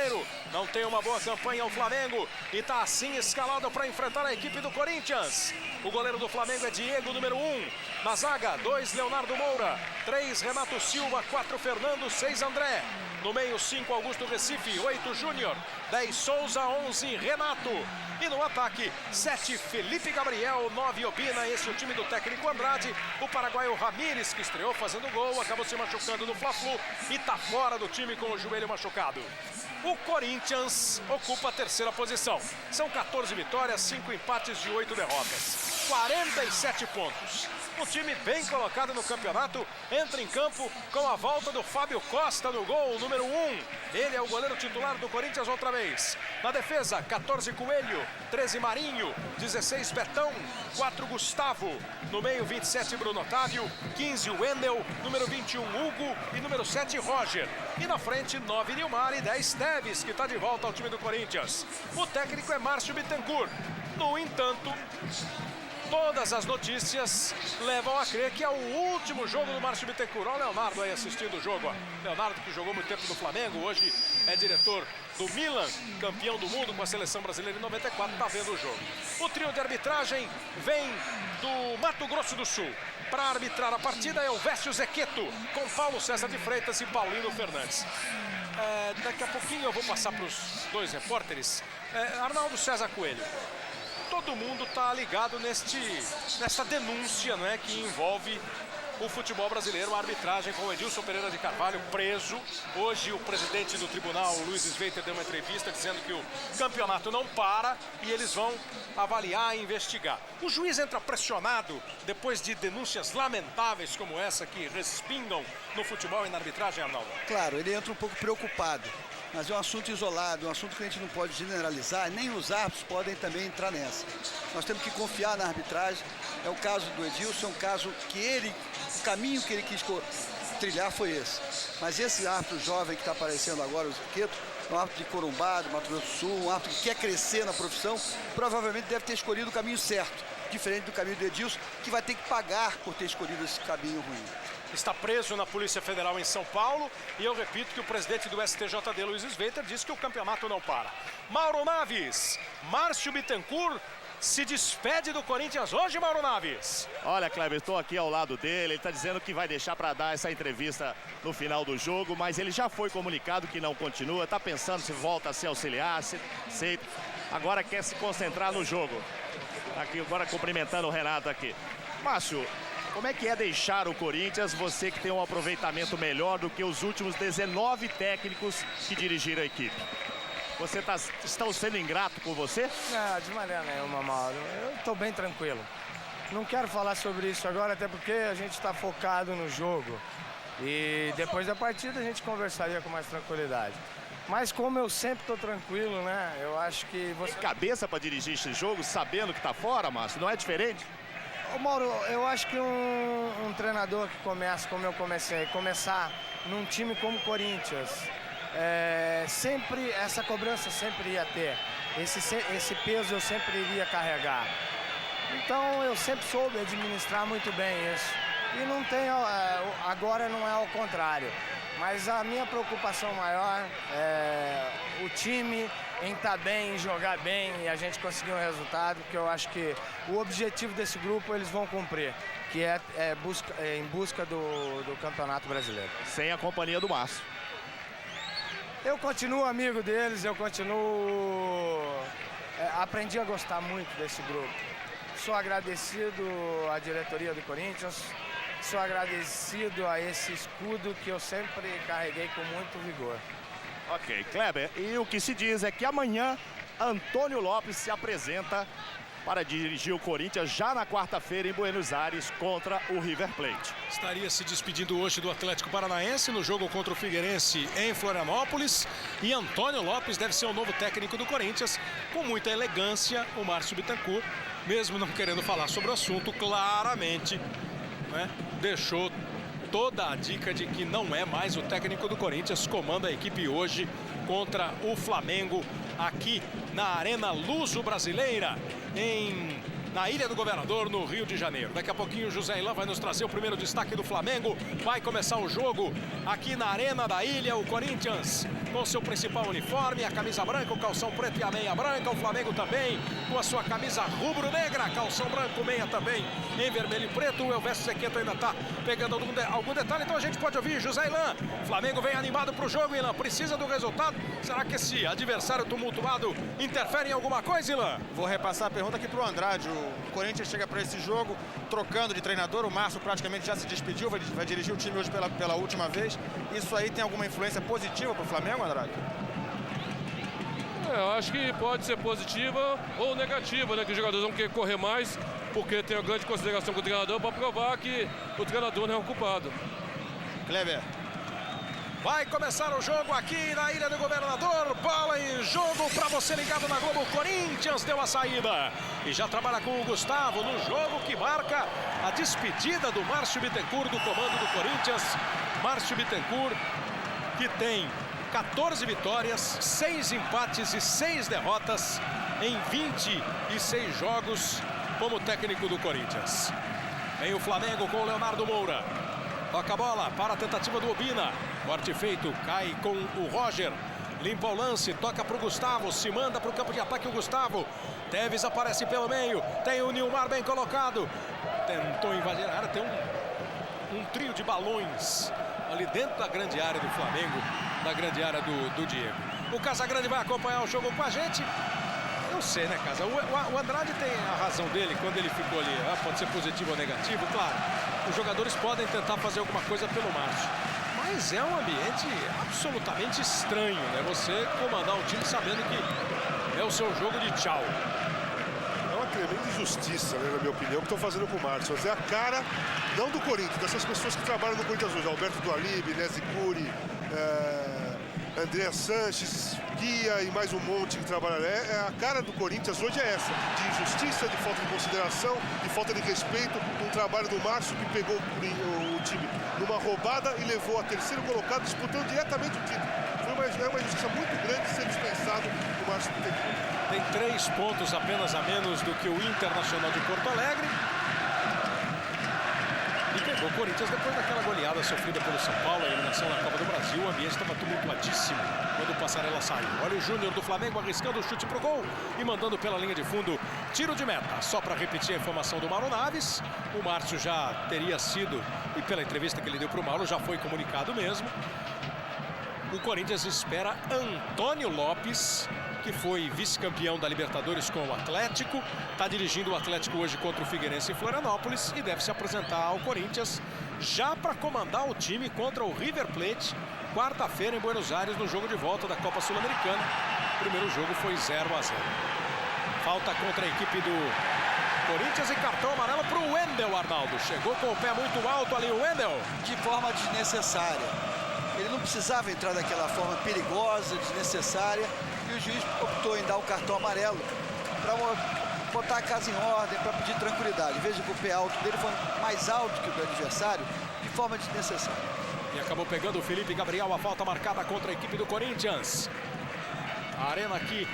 Brasileiro. Não tem uma boa campanha o Flamengo e está assim escalado para enfrentar a equipe do Corinthians. O goleiro do Flamengo é Diego, número 1. Na zaga, 2, Leonardo Moura. 3, Renato Silva. 4, Fernando. 6, André. No meio, 5, Augusto Recife. 8, Júnior. 10, Souza. 11, Renato. E no ataque, 7, Felipe Gabriel. 9, Obina. Esse é o time do técnico Andrade. O paraguaio Ramírez, que estreou fazendo gol, acabou se machucando no Fla-Flu e está fora do time com o joelho machucado. O Corinthians ocupa a terceira posição. São 14 vitórias, 5 empates de 8 derrotas. 47 pontos. Um time bem colocado no campeonato entra em campo com a volta do Fábio Costa no gol, número 1. Ele é o goleiro titular do Corinthians outra vez. Na defesa, 14 Coelho, 13 Marinho, 16 Betão, 4 Gustavo. No meio, 27 Bruno Otávio, 15 Wendel, número 21 Hugo e número 7 Roger. E na frente, 9 Nilmar e 10 Teves, que está de volta ao time do Corinthians. O técnico é Márcio Bittencourt. No entanto, todas as notícias levam a crer que é o último jogo do Márcio Bittencourt. Olha o Leonardo aí assistindo o jogo. Ó. Leonardo, que jogou muito tempo no Flamengo, hoje é diretor do Milan, campeão do mundo com a seleção brasileira em 94, está vendo o jogo. O trio de arbitragem vem do Mato Grosso do Sul. Para arbitrar a partida é o Vécio Zequeto, com Paulo César de Freitas e Paulino Fernandes. Daqui a pouquinho eu vou passar para os dois repórteres. Arnaldo César Coelho. Todo mundo está ligado nesta denúncia, não é, que envolve o futebol brasileiro, a arbitragem com o Edilson Pereira de Carvalho preso. Hoje o presidente do tribunal, Luiz Sveiter, deu uma entrevista dizendo que o campeonato não para e eles vão avaliar e investigar. O juiz entra pressionado depois de denúncias lamentáveis como essa que respingam no futebol e na arbitragem, Arnaldo? Claro, ele entra um pouco preocupado. Mas é um assunto isolado, um assunto que a gente não pode generalizar, nem os árbitros podem também entrar nessa. Nós temos que confiar na arbitragem. É o caso do Edilson, é um caso que o caminho que ele quis trilhar foi esse. Mas esse árbitro jovem que está aparecendo agora, o Zequeto, um árbitro de Corumbá, do Mato Grosso do Sul, um árbitro que quer crescer na profissão, provavelmente deve ter escolhido o caminho certo, diferente do caminho do Edilson, que vai ter que pagar por ter escolhido esse caminho ruim. Está preso na Polícia Federal em São Paulo e eu repito que o presidente do STJD, Luiz Sveiter, disse que o campeonato não para. Mauro Naves, Márcio Bittencourt se despede do Corinthians hoje, Mauro Naves. Olha, Kleber, estou aqui ao lado dele, ele está dizendo que vai deixar para dar essa entrevista no final do jogo, mas ele já foi comunicado que não continua, está pensando se volta a ser auxiliar, agora quer se concentrar no jogo. Aqui agora cumprimentando o Renato aqui. Márcio, como é que é deixar o Corinthians, você que tem um aproveitamento melhor do que os últimos 19 técnicos que dirigiram a equipe? Você está sendo ingrato com você? Não, de maneira nenhuma, Mauro. Eu estou bem tranquilo. Não quero falar sobre isso agora, até porque a gente está focado no jogo. E depois da partida a gente conversaria com mais tranquilidade. Mas como eu sempre estou tranquilo, né? Eu acho que você... Cabeça para dirigir esse jogo, sabendo que está fora, Márcio? Não é diferente? Ô, Mauro, eu acho que um treinador que começa, como eu comecei, começar num time como o Corinthians, sempre, essa cobrança sempre ia ter. Esse peso eu sempre iria carregar. Então eu sempre soube administrar muito bem isso. E não tem, agora não é ao contrário. Mas a minha preocupação maior é o time em estar bem, em jogar bem e a gente conseguir um resultado, que eu acho que o objetivo desse grupo eles vão cumprir, que é em busca do Campeonato Brasileiro. Sem a companhia do Márcio. Eu continuo amigo deles, eu continuo... aprendi a gostar muito desse grupo. Sou agradecido à diretoria do Corinthians, sou agradecido a esse escudo que eu sempre carreguei com muito vigor. Ok, Kleber, e o que se diz é que amanhã Antônio Lopes se apresenta para dirigir o Corinthians já na quarta-feira em Buenos Aires contra o River Plate. Estaria se despedindo hoje do Atlético Paranaense no jogo contra o Figueirense em Florianópolis. E Antônio Lopes deve ser o novo técnico do Corinthians. Com muita elegância, o Márcio Bittencourt, mesmo não querendo falar sobre o assunto, claramente, né, deixou toda a dica de que não é mais o técnico do Corinthians, comanda a equipe hoje contra o Flamengo aqui na Arena Luso-Brasileira em na Ilha do Governador, no Rio de Janeiro. Daqui a pouquinho o José Ilan vai nos trazer o primeiro destaque do Flamengo. Vai começar o jogo aqui na Arena da Ilha. O Corinthians com seu principal uniforme, a camisa branca, o calção preto e a meia branca. O Flamengo também com a sua camisa rubro-negra, calção branco, meia também em vermelho e preto. O Elvésio Zequeto ainda está pegando algum detalhe, então a gente pode ouvir José Ilan. O Flamengo vem animado para o jogo, Ilan. Precisa do resultado. Será que esse adversário tumultuado interfere em alguma coisa, Ilan? Vou repassar a pergunta aqui para o Andrade. O Corinthians chega para esse jogo trocando de treinador. O Márcio praticamente já se despediu, vai dirigir o time hoje pela última vez. Isso aí tem alguma influência positiva para o Flamengo, Andrade? Eu acho que pode ser positiva ou negativa, né? Que os jogadores vão querer correr mais, porque tem uma grande consideração com o treinador para provar que o treinador não é o culpado. Kleber. Vai começar o jogo aqui na Ilha do Governador. Bola em jogo para você ligado na Globo. Corinthians deu a saída e já trabalha com o Gustavo no jogo que marca a despedida do Márcio Bittencourt do comando do Corinthians. Márcio Bittencourt, que tem 14 vitórias, 6 empates e 6 derrotas em 26 jogos como técnico do Corinthians. Vem o Flamengo com o Leonardo Moura. Toca a bola para a tentativa do Obina. Corte feito, cai com o Roger. Limpa o lance, toca para o Gustavo. Se manda para o campo de ataque o Gustavo. Teves aparece pelo meio. Tem o Nilmar bem colocado. Tentou invadir a área. Tem um trio de balões ali dentro da grande área do Flamengo. Da grande área do Diego. O Casagrande vai acompanhar o jogo com a gente. Não sei, né, Casa? O Andrade tem a razão dele quando ele ficou ali. Pode ser positivo ou negativo, claro. Os jogadores podem tentar fazer alguma coisa pelo Márcio. Mas é um ambiente absolutamente estranho, né? Você comandar um time sabendo que é o seu jogo de tchau. É uma tremenda injustiça, né, na minha opinião, que estão fazendo com o Márcio. É a cara, não do Corinthians, dessas pessoas que trabalham no Corinthians hoje. Alberto Dualib, Nézi Curi, André Sanches, Guia e mais um monte que trabalha. A cara do Corinthians hoje é essa, de injustiça, de falta de consideração, de falta de respeito, um trabalho do Márcio que pegou o time numa roubada e levou a terceiro colocado disputando diretamente o título. Foi uma injustiça muito grande ser dispensado o Márcio Bittencourt. Tem 3 pontos apenas a menos do que o Internacional de Porto Alegre. E pegou o Corinthians depois daquela goleada sofrida pelo São Paulo, a eliminação na Copa do Brasil. O ambiente estava tumultuadíssimo quando o Passarella saiu. Olha o Júnior do Flamengo arriscando o chute pro gol e mandando pela linha de fundo, tiro de meta. Só para repetir a informação do Mauro Naves, o Márcio já teria sido, e pela entrevista que ele deu pro Mauro, já foi comunicado mesmo. O Corinthians espera Antônio Lopes, que foi vice-campeão da Libertadores com o Atlético, está dirigindo o Atlético hoje contra o Figueirense em Florianópolis e deve se apresentar ao Corinthians já para comandar o time contra o River Plate, quarta-feira em Buenos Aires, no jogo de volta da Copa Sul-Americana. O primeiro jogo foi 0-0. Falta contra a equipe do Corinthians e cartão amarelo para o Wendel, Arnaldo. Chegou com o pé muito alto ali o Wendel. De forma desnecessária. Ele não precisava entrar daquela forma perigosa, desnecessária. E o juiz optou em dar o cartão amarelo para botar a casa em ordem, para pedir tranquilidade. Veja que o pé alto dele foi mais alto que o do adversário, de forma desnecessária. E acabou pegando o Felipe Gabriel, a falta marcada contra a equipe do Corinthians. A arena aqui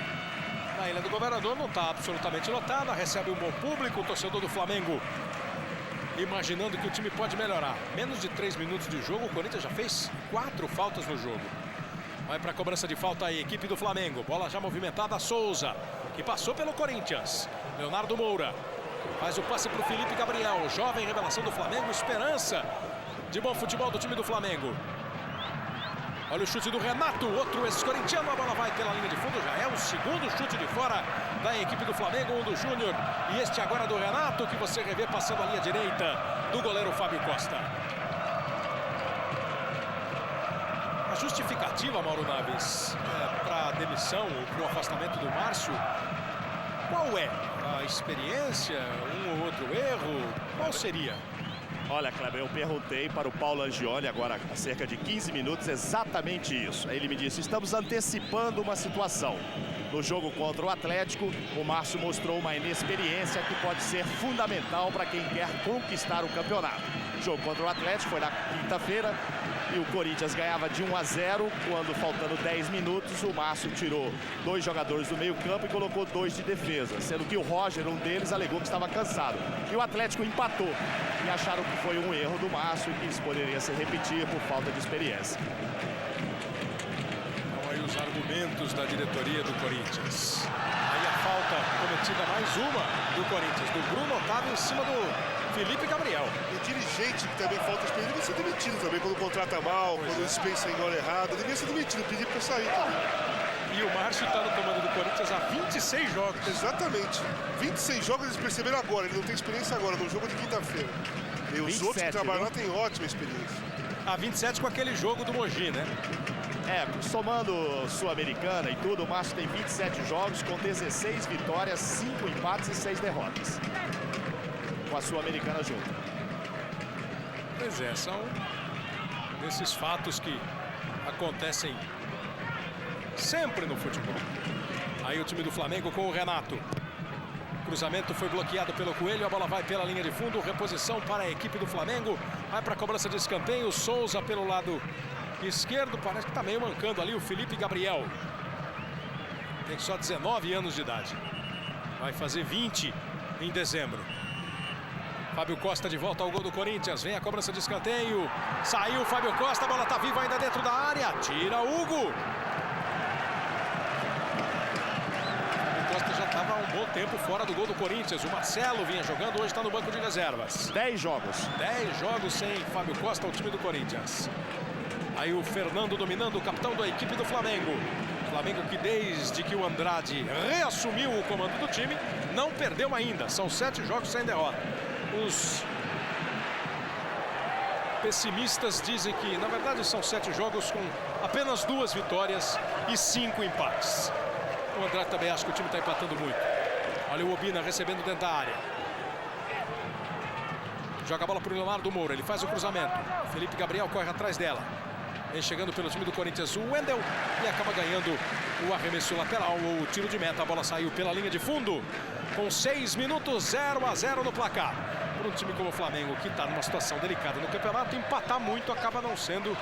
na Ilha do Governador não está absolutamente lotada, recebe um bom público, o torcedor do Flamengo imaginando que o time pode melhorar. Menos de 3 minutos de jogo, o Corinthians já fez 4 faltas no jogo. Vai para a cobrança de falta a equipe do Flamengo. Bola já movimentada, Souza, que passou pelo Corinthians. Leonardo Moura faz o passe para o Felipe Gabriel. Jovem revelação do Flamengo, esperança de bom futebol do time do Flamengo. Olha o chute do Renato, outro ex-corintiano. A bola vai pela linha de fundo, já é o segundo chute de fora da equipe do Flamengo, um do Júnior. E este agora do Renato, que você revê passando a linha direita do goleiro Fábio Costa. A justificativa, Mauro Naves, para a demissão, para o afastamento do Márcio, qual é? A experiência, um ou outro erro? Qual seria? Olha, Kleber, eu perguntei para o Paulo Angioli agora há cerca de 15 minutos exatamente isso. Ele me disse, estamos antecipando uma situação. No jogo contra o Atlético, o Márcio mostrou uma inexperiência que pode ser fundamental para quem quer conquistar o campeonato. O jogo contra o Atlético foi na quinta-feira. E o Corinthians ganhava de 1-0, quando faltando 10 minutos, o Márcio tirou 2 jogadores do meio campo e colocou 2 de defesa, sendo que o Roger, um deles, alegou que estava cansado. E o Atlético empatou e acharam que foi um erro do Márcio e que isso poderia se repetir por falta de experiência. Então aí os argumentos da diretoria do Corinthians. Aí a falta cometida, mais uma do Corinthians, do Bruno Otávio em cima do Felipe Gabriel. E dirigente que também falta experiência deve ser demitido também quando contrata mal, quando dispensa em hora errada. Devia ser demitido, pedir para sair também. E o Márcio está no comando do Corinthians há 26 jogos. Exatamente. 26 jogos eles perceberam agora, ele não tem experiência agora, no jogo de quinta-feira. E os 27, outros que trabalham lá têm ótima experiência. Há 27 com aquele jogo do Mogi, né? Somando Sul-Americana e tudo, o Márcio tem 27 jogos com 16 vitórias, 5 empates e 6 derrotas. Com a Sul-Americana junto. Pois é, são desses fatos que acontecem sempre no futebol. Aí o time do Flamengo com o Renato. Cruzamento foi bloqueado pelo Coelho, a bola vai pela linha de fundo, reposição para a equipe do Flamengo. Vai para a cobrança de escanteio, Souza pelo lado esquerdo, parece que está meio mancando ali o Felipe Gabriel. Tem só 19 anos de idade. Vai fazer 20 em dezembro. Fábio Costa de volta ao gol do Corinthians. Vem a cobrança de escanteio. Saiu o Fábio Costa, a bola está viva ainda dentro da área. Tira Hugo. Fábio Costa já estava há um bom tempo fora do gol do Corinthians. O Marcelo vinha jogando, hoje está no banco de reservas. 10 jogos. 10 jogos sem Fábio Costa, o time do Corinthians. Aí o Fernando dominando, o capitão da equipe do Flamengo. Flamengo que desde que o Andrade reassumiu o comando do time, não perdeu ainda. São 7 jogos sem derrota. Os pessimistas dizem que, na verdade, são 7 jogos com apenas 2 vitórias e 5 empates. O Andrade também acha que o time está empatando muito. Olha o Obina recebendo dentro da área. Joga a bola para o Leonardo Moura, ele faz o cruzamento. Felipe Gabriel corre atrás dela. Vem chegando pelo time do Corinthians o Wendel e acaba ganhando o arremesso lateral, o tiro de meta. A bola saiu pela linha de fundo com 6 minutos, 0-0 no placar. Para um time como o Flamengo, que está numa situação delicada no campeonato, empatar muito acaba não sendo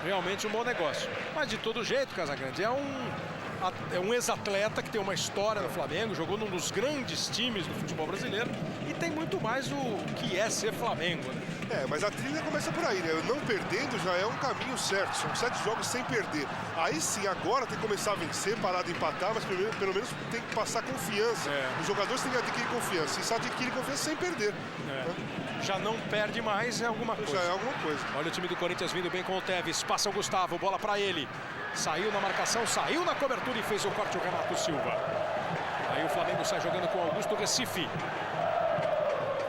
realmente um bom negócio. Mas de todo jeito, Casagrande, é um ex-atleta que tem uma história no Flamengo, jogou num dos grandes times do futebol brasileiro e tem muito mais o que é ser Flamengo, né? Mas a trilha começa por aí, né? Não perdendo já é um caminho certo. São 7 jogos sem perder. Aí sim, agora tem que começar a vencer, parar de empatar, mas pelo menos tem que passar confiança. Os jogadores têm que adquirir confiança. E só adquire confiança sem perder. Já não perde mais, é alguma coisa. Já é alguma coisa. Olha o time do Corinthians vindo bem com o Tevez. Passa o Gustavo, bola para ele. Saiu na marcação, saiu na cobertura e fez o corte o Renato Silva. Aí o Flamengo sai jogando com Augusto Recife.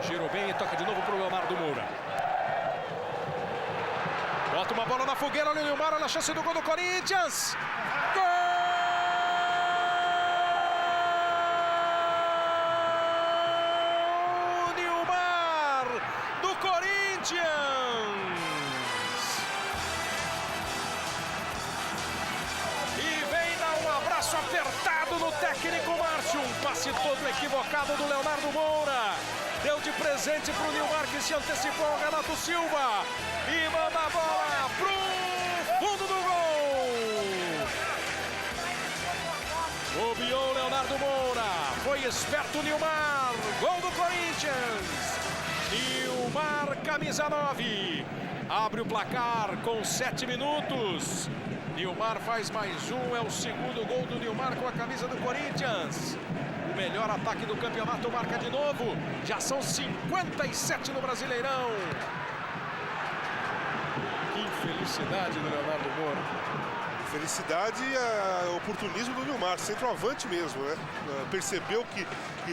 Girou bem e toca de novo para o Leonardo Moura. Bota uma bola na fogueira, olha o Nilmar, olha a chance do gol do Corinthians. Gol! Nilmar do Corinthians! E vem dar um abraço apertado no técnico Márcio. Um passe todo equivocado do Leonardo Moura. Deu de presente para o Nilmar, que se antecipou ao Renato Silva. E manda a bola pro fundo do gol. Bobeou Leonardo Moura. Foi esperto o Nilmar. Gol do Corinthians. Nilmar, camisa 9. Abre o placar com 7 minutos. Nilmar faz mais um. É o segundo gol do Nilmar com a camisa do Corinthians. O melhor ataque do campeonato marca de novo. Já são 57 no Brasileirão. Que infelicidade do Leonardo Moura. Felicidade e oportunismo do Nilmar, centroavante mesmo, né? Percebeu que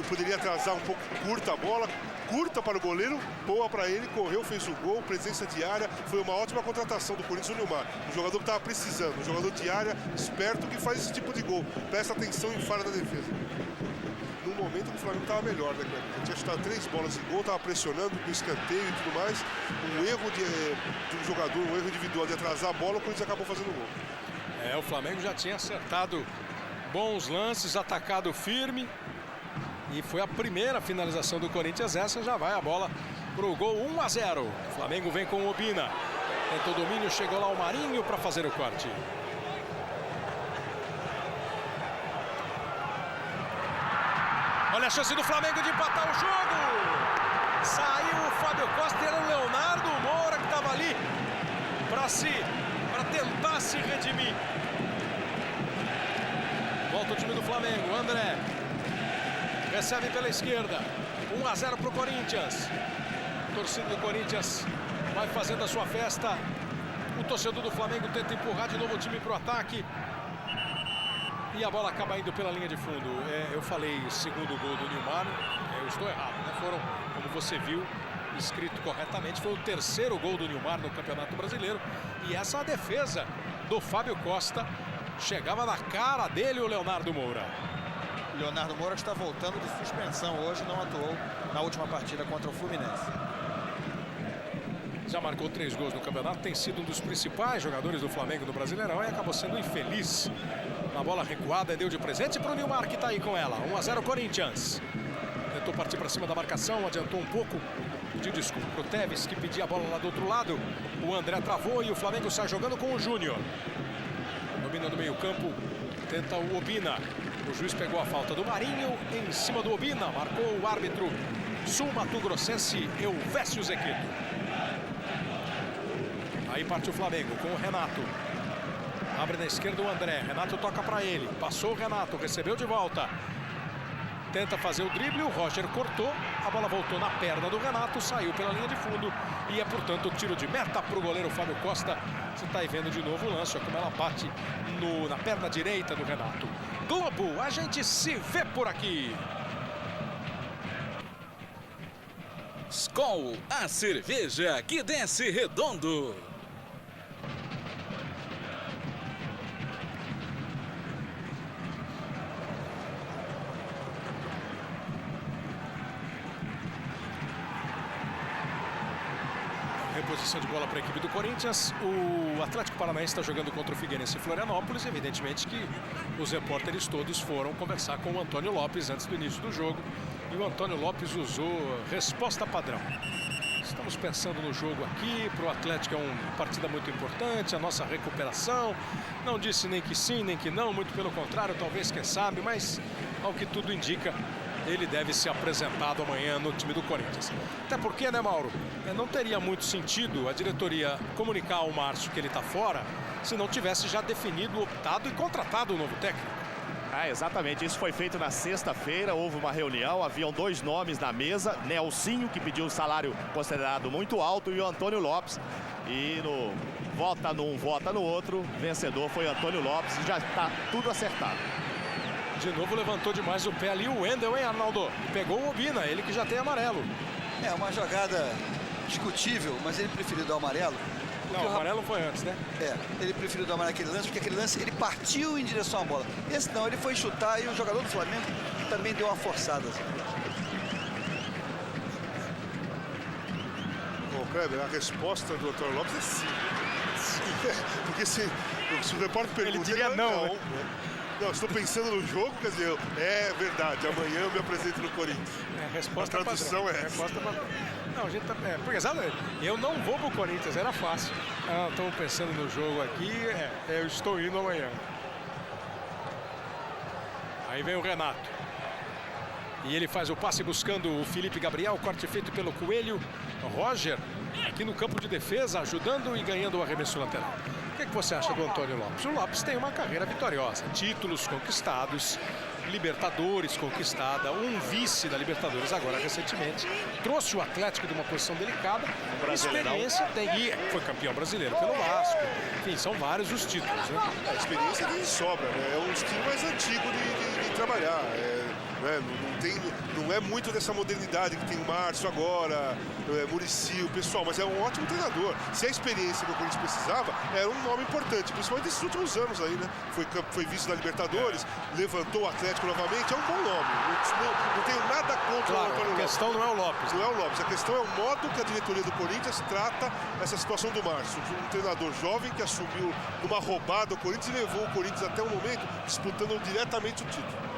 poderia atrasar um pouco curta a bola, curta para o goleiro, boa para ele, correu, fez o gol, presença de área, foi uma ótima contratação do Corinthians, o Nilmar. Um jogador que estava precisando, um jogador de área, esperto, que faz esse tipo de gol, presta atenção em falha da defesa. No momento que o Flamengo estava melhor, né, Cleber? Ele tinha chutado 3 bolas de gol, estava pressionando no escanteio e tudo mais. Um erro de um jogador, um erro individual de atrasar a bola, o Corinthians acabou fazendo o gol. O Flamengo já tinha acertado bons lances, atacado firme. E foi a primeira finalização do Corinthians. Essa já vai a bola para o gol 1-0. O Flamengo vem com o Obina. Tentou o domínio, chegou lá o Marinho para fazer o corte. Olha a chance do Flamengo de empatar o jogo. Saiu o Fábio Costa e era o Leonardo Moura que estava ali para tentar se redimir. Volta o time do Flamengo. André recebe pela esquerda. 1-0 para o Corinthians. A torcida do Corinthians vai fazendo a sua festa. O torcedor do Flamengo tenta empurrar de novo o time para o ataque. E a bola acaba indo pela linha de fundo. Eu falei segundo gol do Nilmar. Eu estou errado, né? Foram, como você viu, escrito corretamente, foi o terceiro gol do Nilmar no Campeonato Brasileiro. E essa é a defesa do Fábio Costa. Chegava na cara dele o Leonardo Moura. Leonardo Moura está voltando de suspensão hoje, não atuou na última partida contra o Fluminense. Já marcou 3 gols no campeonato, tem sido um dos principais jogadores do Flamengo no Brasileirão e acabou sendo infeliz. Na bola recuada, deu de presente para o Nilmar, que está aí com ela. 1-0 Corinthians. Tentou partir para cima da marcação, adiantou um pouco. Pediu desculpa para o Tevez, que pedia a bola lá do outro lado. O André travou e o Flamengo sai jogando com o Júnior. Domina no meio campo, tenta o Obina. O juiz pegou a falta do Marinho em cima do Obina. Marcou o árbitro sul-mato-grossense Elvésio Zequito. Aí parte o Flamengo com o Renato. Abre na esquerda o André. Renato toca para ele. Passou o Renato, recebeu de volta. Tenta fazer o drible, o Roger cortou. A bola voltou na perna do Renato, saiu pela linha de fundo. E é, portanto, tiro de meta para o goleiro Fábio Costa. Você está aí vendo de novo o lance, como ela bate na perna direita do Renato. Globo, a gente se vê por aqui. Skol, a cerveja que desce redondo. Reposição de bola para a equipe do Corinthians. O Atlético Paranaense está jogando contra o Figueirense em Florianópolis. Evidentemente que os repórteres todos foram conversar com o Antônio Lopes antes do início do jogo. E o Antônio Lopes usou resposta padrão. Estamos pensando no jogo aqui. Para o Atlético é uma partida muito importante. A nossa recuperação. Não disse nem que sim, nem que não. Muito pelo contrário, talvez, quem sabe. Mas, ao que tudo indica, ele deve ser apresentado amanhã no time do Corinthians. Até porque, né, Mauro? Não teria muito sentido a diretoria comunicar ao Márcio que ele está fora se não tivesse já definido, optado e contratado o novo técnico. Exatamente. Isso foi feito na sexta-feira. Houve uma reunião, haviam 2 nomes na mesa. Nelsinho, que pediu um salário considerado muito alto, e o Antônio Lopes. E no vota num, vota no outro, vencedor foi Antônio Lopes e já está tudo acertado. De novo levantou demais o pé ali o Wendel, hein, Arnaldo? Pegou o Obina, ele que já tem amarelo. É uma jogada discutível, mas ele preferiu dar o amarelo. Não, o amarelo foi antes, né? Ele preferiu dar o amarelo naquele lance, porque aquele lance ele partiu em direção à bola. Esse não, ele foi chutar e o jogador do Flamengo também deu uma forçada. Bom, Kleber, a resposta do Antônio Lopes é sim. Porque se o repórter pergunta... Ele diria não, né? Não, estou pensando no jogo, quer dizer, é verdade, amanhã eu me apresento no Corinthians. Resposta a tradução padrão. é essa. Não, a gente tá... porque sabe, eu não vou pro Corinthians, era fácil. Estamos pensando no jogo aqui, eu estou indo amanhã. Aí vem o Renato. E ele faz o passe buscando o Felipe Gabriel, corte feito pelo Coelho. Roger, aqui no campo de defesa, ajudando e ganhando o arremesso lateral. O que você acha do Antônio Lopes? O Lopes tem uma carreira vitoriosa, títulos conquistados, Libertadores conquistada, um vice da Libertadores agora recentemente, trouxe o Atlético de uma posição delicada, experiência tem, e foi campeão brasileiro pelo Vasco, enfim, são vários os títulos, né? A experiência que sobra, né? É um estilo mais antigo de trabalhar, não é muito dessa modernidade que tem o Márcio agora, Muricy, o pessoal, mas é um ótimo treinador. Se a experiência que o Corinthians precisava, era um nome importante, principalmente nesses últimos anos aí, né? Foi vice da Libertadores, levantou o Atlético novamente, é um bom nome. Não tenho nada contra o Antônio Lopes. A questão não é o Lopes. Não é o Lopes, a questão é o modo que a diretoria do Corinthians trata essa situação do Márcio. Um treinador jovem que assumiu numa roubada o Corinthians e levou o Corinthians até o momento disputando diretamente o título.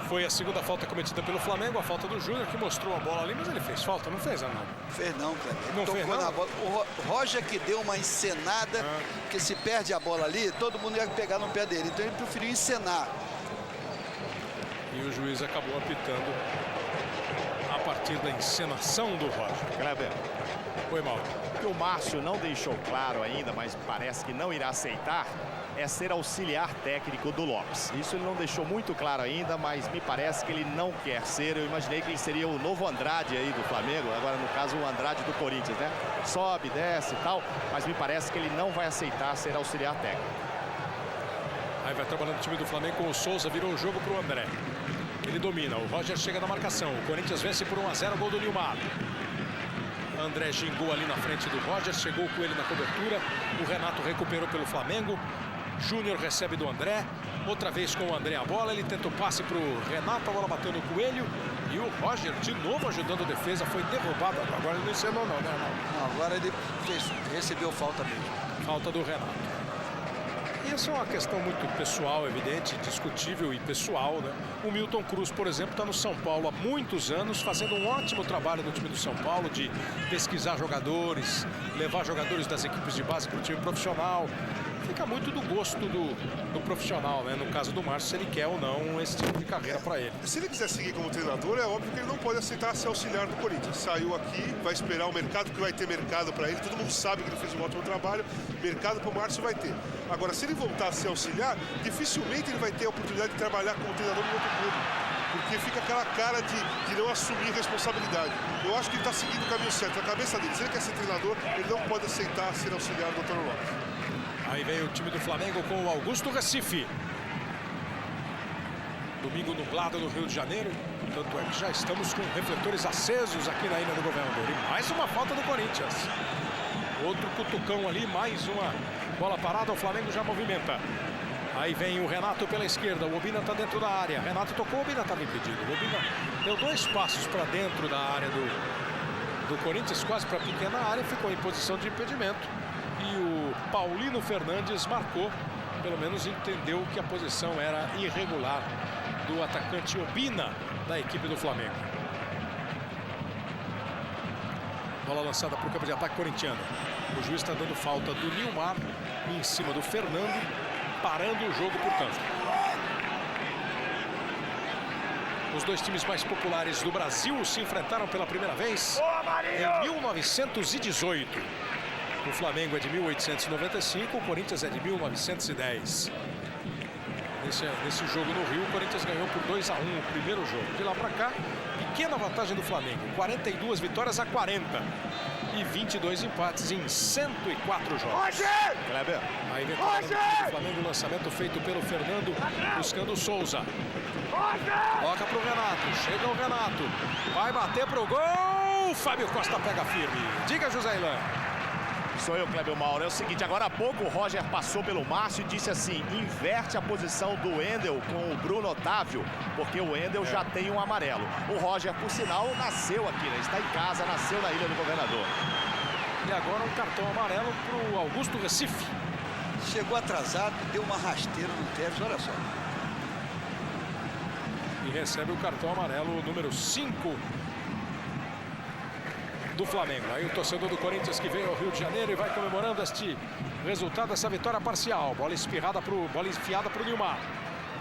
Foi a segunda falta cometida pelo Flamengo, a falta do Júnior, que mostrou a bola ali, mas ele fez falta, não fez, Arnaldo? Fez não, Kleber. Ele Não tocou fez, não? na bola. O Roger que deu uma encenada, porque se perde a bola ali, todo mundo ia pegar no pé dele. Então ele preferiu encenar. E o juiz acabou apitando a partir da encenação do Roger. Kleber, Foi mal. o que o Márcio não deixou claro ainda, mas parece que não irá aceitar, é ser auxiliar técnico do Lopes. Isso ele não deixou muito claro ainda, mas me parece que ele não quer ser. Eu imaginei que ele seria o novo Andrade aí do Flamengo, agora no caso o Andrade do Corinthians, né? Sobe, desce e tal, mas me parece que ele não vai aceitar ser auxiliar técnico. Aí vai trabalhando o time do Flamengo com o Souza, virou o jogo pro André. Ele domina, o Roger chega na marcação. O Corinthians vence por 1-0, gol do Nilmar. André gingou ali na frente do Roger, chegou com ele na cobertura. O Renato recuperou pelo Flamengo. Júnior recebe do André. Outra vez com o André a bola, ele tenta o passe pro Renato, a bola bateu no Coelho. E o Roger de novo ajudando a defesa, foi derrubado. Agora ele não ensinou não, né, Arnaldo? Não, agora ele recebeu falta mesmo. Falta do Renato. Isso é uma questão muito pessoal, evidente, discutível e pessoal, né? O Milton Cruz, por exemplo, está no São Paulo há muitos anos, fazendo um ótimo trabalho no time do São Paulo, de pesquisar jogadores, levar jogadores das equipes de base para o time profissional. Fica muito do gosto do profissional, né? No caso do Márcio, se ele quer ou não esse tipo de carreira para ele. Se ele quiser seguir como treinador, é óbvio que ele não pode aceitar ser auxiliar do Corinthians. Saiu aqui, vai esperar o mercado, que vai ter mercado para ele. Todo mundo sabe que ele fez um ótimo trabalho. Mercado para o Márcio vai ter. Agora, se ele voltar a ser auxiliar, dificilmente ele vai ter a oportunidade de trabalhar como treinador em outro clube. Porque fica aquela cara de não assumir responsabilidade. Eu acho que ele está seguindo o caminho certo. Na cabeça dele, se ele quer ser treinador, ele não pode aceitar ser auxiliar do Dr. Lopes. Aí vem o time do Flamengo com o Augusto Recife. Domingo nublado no Rio de Janeiro. Tanto é que já estamos com refletores acesos aqui na Ilha do Governador. E mais uma falta do Corinthians. Outro cutucão ali, mais uma bola parada. O Flamengo já movimenta. Aí vem o Renato pela esquerda. O Obina está dentro da área. Renato tocou, o Obina estava impedido. O Obina deu 2 passos para dentro da área do Corinthians, quase para a pequena área. Ficou em posição de impedimento. E o Paulino Fernandes marcou, pelo menos entendeu que a posição era irregular do atacante Obina da equipe do Flamengo. Bola lançada para o campo de ataque corintiano. O juiz está dando falta do Nilmar em cima do Fernando, parando o jogo, portanto. Os dois times mais populares do Brasil se enfrentaram pela primeira vez em 1918. O Flamengo é de 1895, o Corinthians é de 1910. Nesse jogo no Rio, o Corinthians ganhou por 2-1 o primeiro jogo. De lá para cá, pequena vantagem do Flamengo, 42 vitórias a 40 e 22 empates em 104 jogos. Kleber. Aí vem o Flamengo, o lançamento feito pelo Fernando, buscando o Souza. Toca pro Renato, chega o Renato, vai bater pro gol, Fábio Costa pega firme. Diga, José Ilan. Sou eu, Kleber Mauro. É o seguinte, agora há pouco o Roger passou pelo Márcio e disse assim, inverte a posição do Wendel com o Bruno Otávio, porque o Wendel já tem um amarelo. O Roger, por sinal, nasceu aqui, né? Está em casa, nasceu na Ilha do Governador. E agora um cartão amarelo pro Augusto Recife. Chegou atrasado, deu uma rasteira no Tevez, olha só. E recebe o cartão amarelo número 5 do Flamengo. Aí o torcedor do Corinthians que veio ao Rio de Janeiro e vai comemorando este resultado, essa vitória parcial. Bola enfiada pro Nilmar.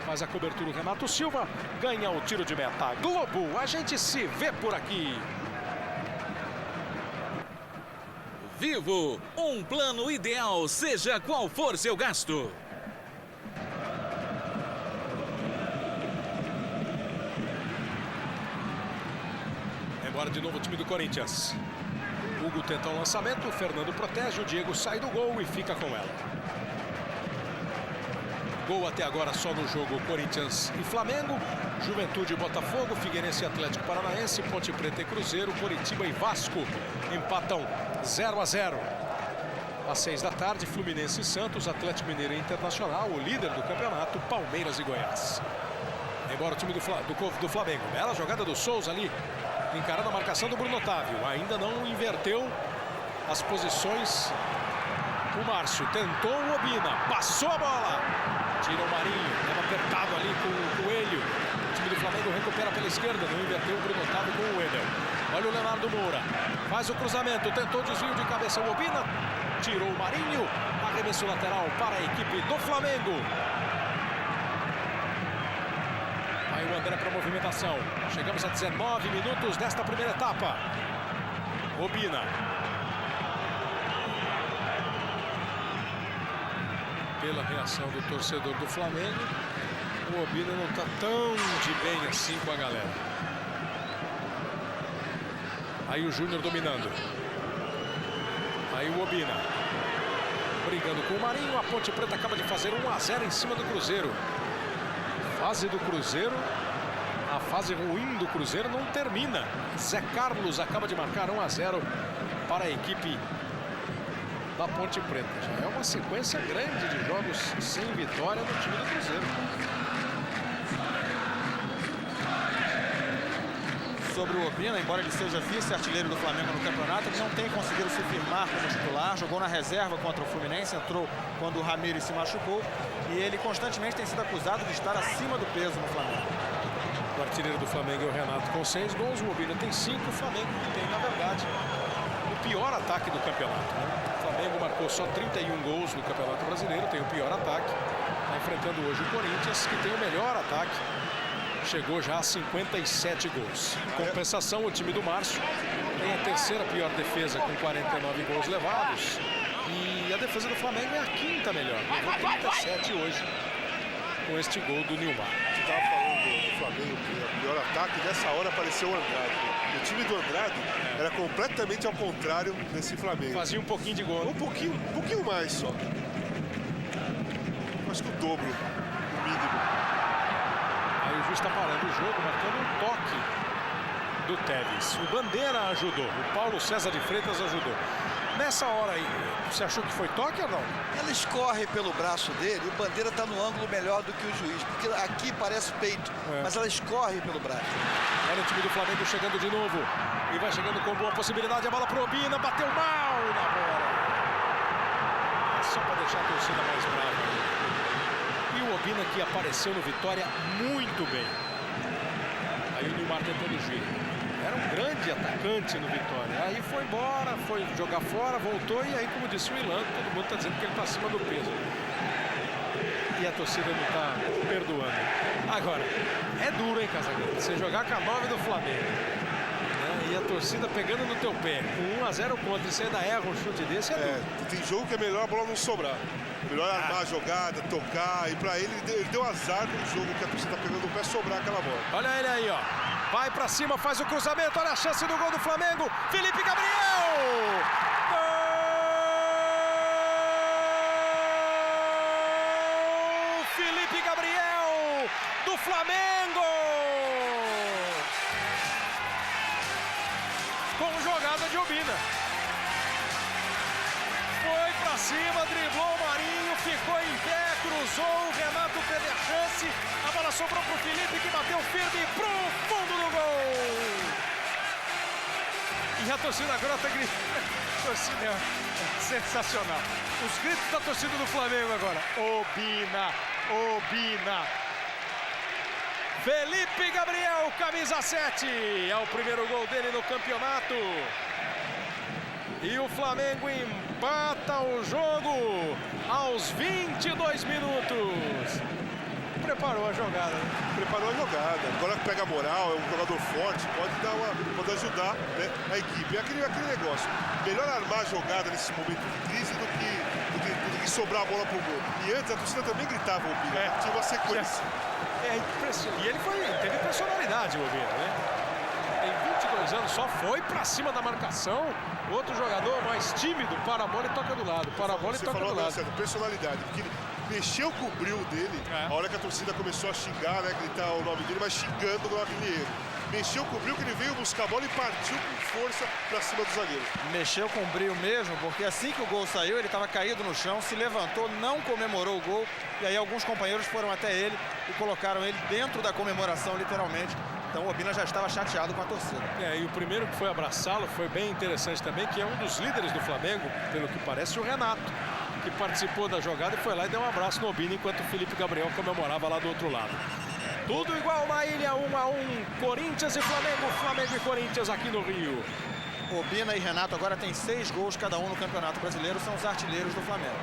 Faz a cobertura o Renato Silva, ganha o tiro de meta. Globo, a gente se vê por aqui. Vivo, um plano ideal, seja qual for seu gasto. Embora de novo o time do Corinthians. Hugo tenta o lançamento, o Fernando protege, o Diego sai do gol e fica com ela. Gol até agora só no jogo Corinthians e Flamengo, Juventude e Botafogo, Figueirense e Atlético Paranaense, Ponte Preta e Cruzeiro, Coritiba e Vasco empatam 0-0. Às 6 da tarde, Fluminense e Santos, Atlético Mineiro e Internacional, o líder do campeonato, Palmeiras e Goiás. Embora o time do Flamengo, bela jogada do Souza ali, encarando a marcação do Bruno Otávio, ainda não inverteu as posições. O Márcio tentou o Obina, passou a bola, tira o Marinho, estava apertado ali com o Coelho. O time do Flamengo recupera pela esquerda, não inverteu o Bruno Otávio com o Wendel. Olha o Leonardo Moura, faz o cruzamento, tentou o desvio de cabeça o Obina, tirou o Marinho, arremesso lateral para a equipe do Flamengo. Aí o André para a movimentação. Chegamos a 19 minutos desta primeira etapa. Obina. Pela reação do torcedor do Flamengo, o Obina não está tão de bem assim com a galera. Aí o Júnior dominando. Aí o Obina. Brigando com o Marinho. A Ponte Preta acaba de fazer 1-0 em cima do Cruzeiro. Fase do Cruzeiro, a fase ruim do Cruzeiro não termina. Zé Carlos acaba de marcar 1-0 para a equipe da Ponte Preta. Já é uma sequência grande de jogos sem vitória no time do Cruzeiro. Sobre o Obina, embora ele seja vice-artilheiro do Flamengo no campeonato, ele não tem conseguido se firmar como titular. Jogou na reserva contra o Fluminense, entrou quando o Ramires se machucou. E ele constantemente tem sido acusado de estar acima do peso no Flamengo. O artilheiro do Flamengo é o Renato com 6 gols, o Obina tem 5, o Flamengo tem, na verdade, o pior ataque do campeonato, né? O Flamengo marcou só 31 gols no Campeonato Brasileiro, tem o pior ataque. Está enfrentando hoje o Corinthians, que tem o melhor ataque. Chegou já a 57 gols. Em compensação, o time do Márcio tem a terceira pior defesa com 49 gols levados. E a defesa do Flamengo é a quinta melhor. Levou 37 hoje com este gol do Nilmar. Você estava falando do Flamengo, que é o pior ataque, nessa hora apareceu o Andrade. O time do Andrade era completamente ao contrário desse Flamengo. Fazia um pouquinho de gol. Um pouquinho mais só. Acho que o dobro, o mínimo. Aí o juiz está parando o jogo, marcando um toque do Tevez. O Bandeira ajudou, o Paulo César de Freitas ajudou. Nessa hora aí, você achou que foi toque ou não? Ela escorre pelo braço dele e o Bandeira está no ângulo melhor do que o juiz, porque aqui parece peito, mas ela escorre pelo braço. Olha o time do Flamengo chegando de novo. E vai chegando com boa possibilidade. A bola pro Obina, bateu mal na bola. Só para deixar a torcida mais brava. E o Obina que apareceu no Vitória muito bem. Aí o Nilmar tentando giro. Era um grande atacante no Vitória. Aí foi embora, foi jogar fora, voltou. E aí, como disse o Ilan, todo mundo está dizendo que ele está acima do peso. E a torcida não está perdoando. Agora, é duro, hein, Casagrande? Você jogar com a 9 do Flamengo, né? E a torcida pegando no teu pé, com 1-0 contra, e você ainda erra um chute desse, é duro. Tem jogo que é melhor a bola não sobrar. Melhor armar a jogada, tocar. E pra ele deu azar no jogo que a torcida tá pegando no pé sobrar aquela bola. Olha ele aí, ó. Vai pra cima, faz o cruzamento. Olha a chance do gol do Flamengo. Felipe Gabriel! Gol! Felipe Gabriel do Flamengo! Com jogada de Obina. Foi pra cima, driblou o Marinho, ficou em pé, cruzou, o Renato teve a chance, a bola sobrou pro Felipe que bateu firme pro fundo do gol. E a torcida agora tá gritando, torcida é sensacional. Os gritos da torcida do Flamengo agora, Obina, Obina. Felipe Gabriel, camisa 7, é o primeiro gol dele no campeonato. E o Flamengo empata o jogo aos 22 minutos. Preparou a jogada, né? Preparou a jogada. Agora que pega a moral, é um jogador forte, pode ajudar, né, a equipe. É aquele negócio. Melhor armar a jogada nesse momento de crise do que sobrar a bola pro gol. E antes a torcida também gritava o Obina. Tinha uma sequência. É impressionante. E ele teve personalidade, o Obina, né? Tem 22 anos, só foi pra cima da marcação. Outro jogador mais tímido, para a bola e toca do lado. Para a bola e toca do lado. Certo, personalidade, porque ele mexeu com o bril dele, a hora que a torcida começou a xingar, né, gritar o nome dele, mas xingando no aquele erro. Mexeu com o bril, que ele veio buscar a bola e partiu com força pra cima do zagueiro. Mexeu com o brilho mesmo, porque assim que o gol saiu, ele estava caído no chão, se levantou, não comemorou o gol. E aí alguns companheiros foram até ele e colocaram ele dentro da comemoração, literalmente. Então o Obina já estava chateado com a torcida. E o primeiro que foi abraçá-lo foi bem interessante também, que é um dos líderes do Flamengo, pelo que parece, o Renato, que participou da jogada e foi lá e deu um abraço no Obina, enquanto o Felipe Gabriel comemorava lá do outro lado. Tudo igual na ilha, 1-1, Corinthians e Flamengo, Flamengo e Corinthians aqui no Rio. Obina e Renato agora têm 6 gols cada um no Campeonato Brasileiro, são os artilheiros do Flamengo.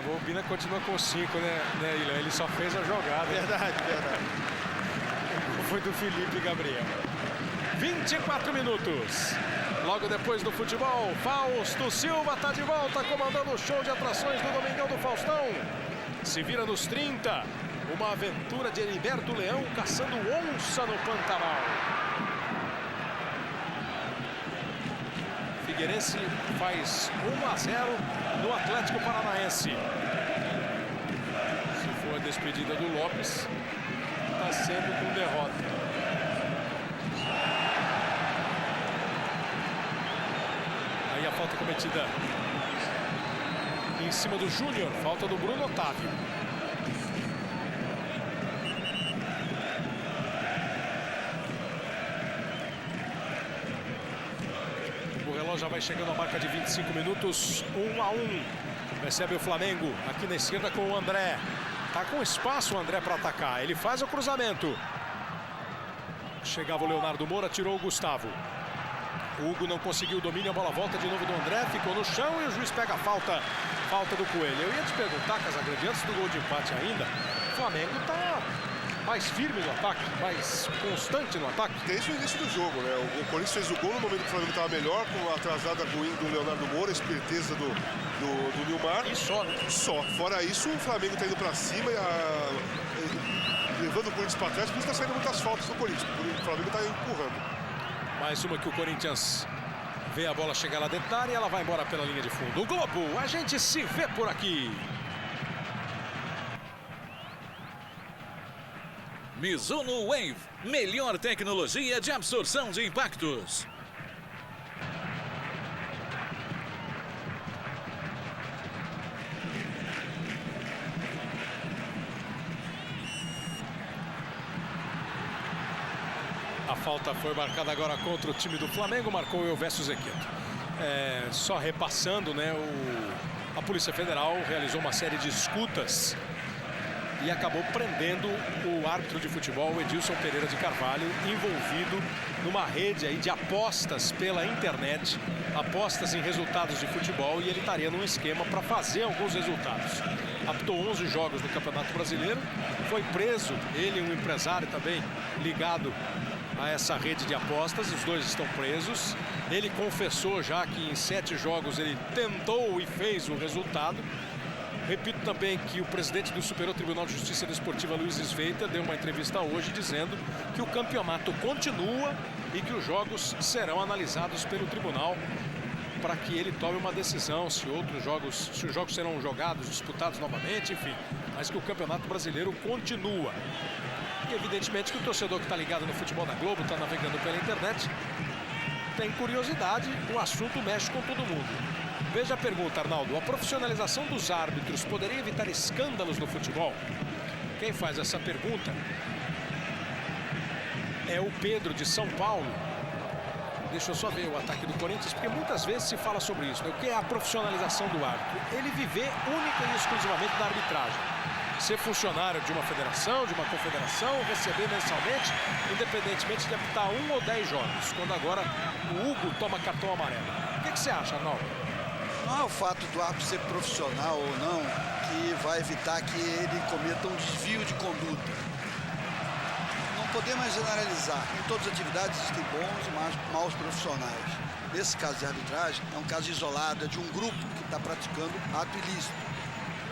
O Obina continua com 5, né, Ilha? Ele só fez a jogada. Verdade. Foi do Felipe Gabriel. 24 minutos. Logo depois do futebol, Fausto Silva está de volta comandando o show de atrações do Domingão do Faustão. Se vira nos 30. Uma aventura de Heriberto Leão caçando onça no Pantanal. Figueirense faz 1-0 no Atlético Paranaense. Se for a despedida do Lopes, está sendo com derrota. Aí a falta cometida em cima do Júnior, falta do Bruno Otávio. O relógio já vai chegando à marca de 25 minutos, 1-1. Recebe o Flamengo aqui na esquerda com o André. Tá com espaço o André para atacar. Ele faz o cruzamento. Chegava o Leonardo Moura, tirou o Gustavo. O Hugo não conseguiu o domínio, a bola volta de novo do André, ficou no chão e o juiz pega a falta do Coelho. Eu ia te perguntar, Casagrande, antes do gol de empate ainda, o Flamengo tá mais firme no ataque, mais constante no ataque. Desde o início do jogo, né? O Corinthians fez o gol no momento que o Flamengo estava melhor, com a atrasada ruim do Leonardo Moura, a esperteza do Nilmar. E só, né? Só. Fora isso, o Flamengo está indo para cima e levando o Corinthians para trás, por isso está saindo muitas faltas do Corinthians. O Flamengo está empurrando. Mais uma que o Corinthians vê a bola chegar lá dentro da área e ela vai embora pela linha de fundo. O Globo, a gente se vê por aqui. Mizuno Wave, melhor tecnologia de absorção de impactos. A falta foi marcada agora contra o time do Flamengo, marcou o Elvésio Zequeto. Só repassando, né, a Polícia Federal realizou uma série de escutas e acabou prendendo o árbitro de futebol, Edilson Pereira de Carvalho, envolvido numa rede aí de apostas pela internet, apostas em resultados de futebol, e ele estaria num esquema para fazer alguns resultados. Apitou 11 jogos no Campeonato Brasileiro, foi preso, ele e um empresário também ligado a essa rede de apostas, os dois estão presos. Ele confessou já que em 7 jogos ele tentou e fez o resultado. Repito também que o presidente do Superior Tribunal de Justiça Desportiva, Luiz Sveita, deu uma entrevista hoje dizendo que o campeonato continua e que os jogos serão analisados pelo tribunal para que ele tome uma decisão se os jogos serão jogados, disputados novamente, enfim. Mas que o Campeonato Brasileiro continua. E evidentemente que o torcedor que está ligado no futebol da Globo, está navegando pela internet, tem curiosidade, o assunto mexe com todo mundo. Veja a pergunta, Arnaldo. A profissionalização dos árbitros poderia evitar escândalos no futebol? Quem faz essa pergunta é o Pedro, de São Paulo. Deixa eu só ver o ataque do Corinthians, porque muitas vezes se fala sobre isso, né? O que é a profissionalização do árbitro? Ele viver única e exclusivamente da arbitragem. Ser funcionário de uma federação, de uma confederação, receber mensalmente, independentemente de apitar 1 ou 10 jogos, quando agora o Hugo toma cartão amarelo. O que você acha, Arnaldo? Não é o fato do árbitro ser profissional ou não que vai evitar que ele cometa um desvio de conduta. Não podemos generalizar. Em todas as atividades existem bons e maus profissionais. Nesse caso de arbitragem, é um caso isolado, é de um grupo que está praticando ato ilícito.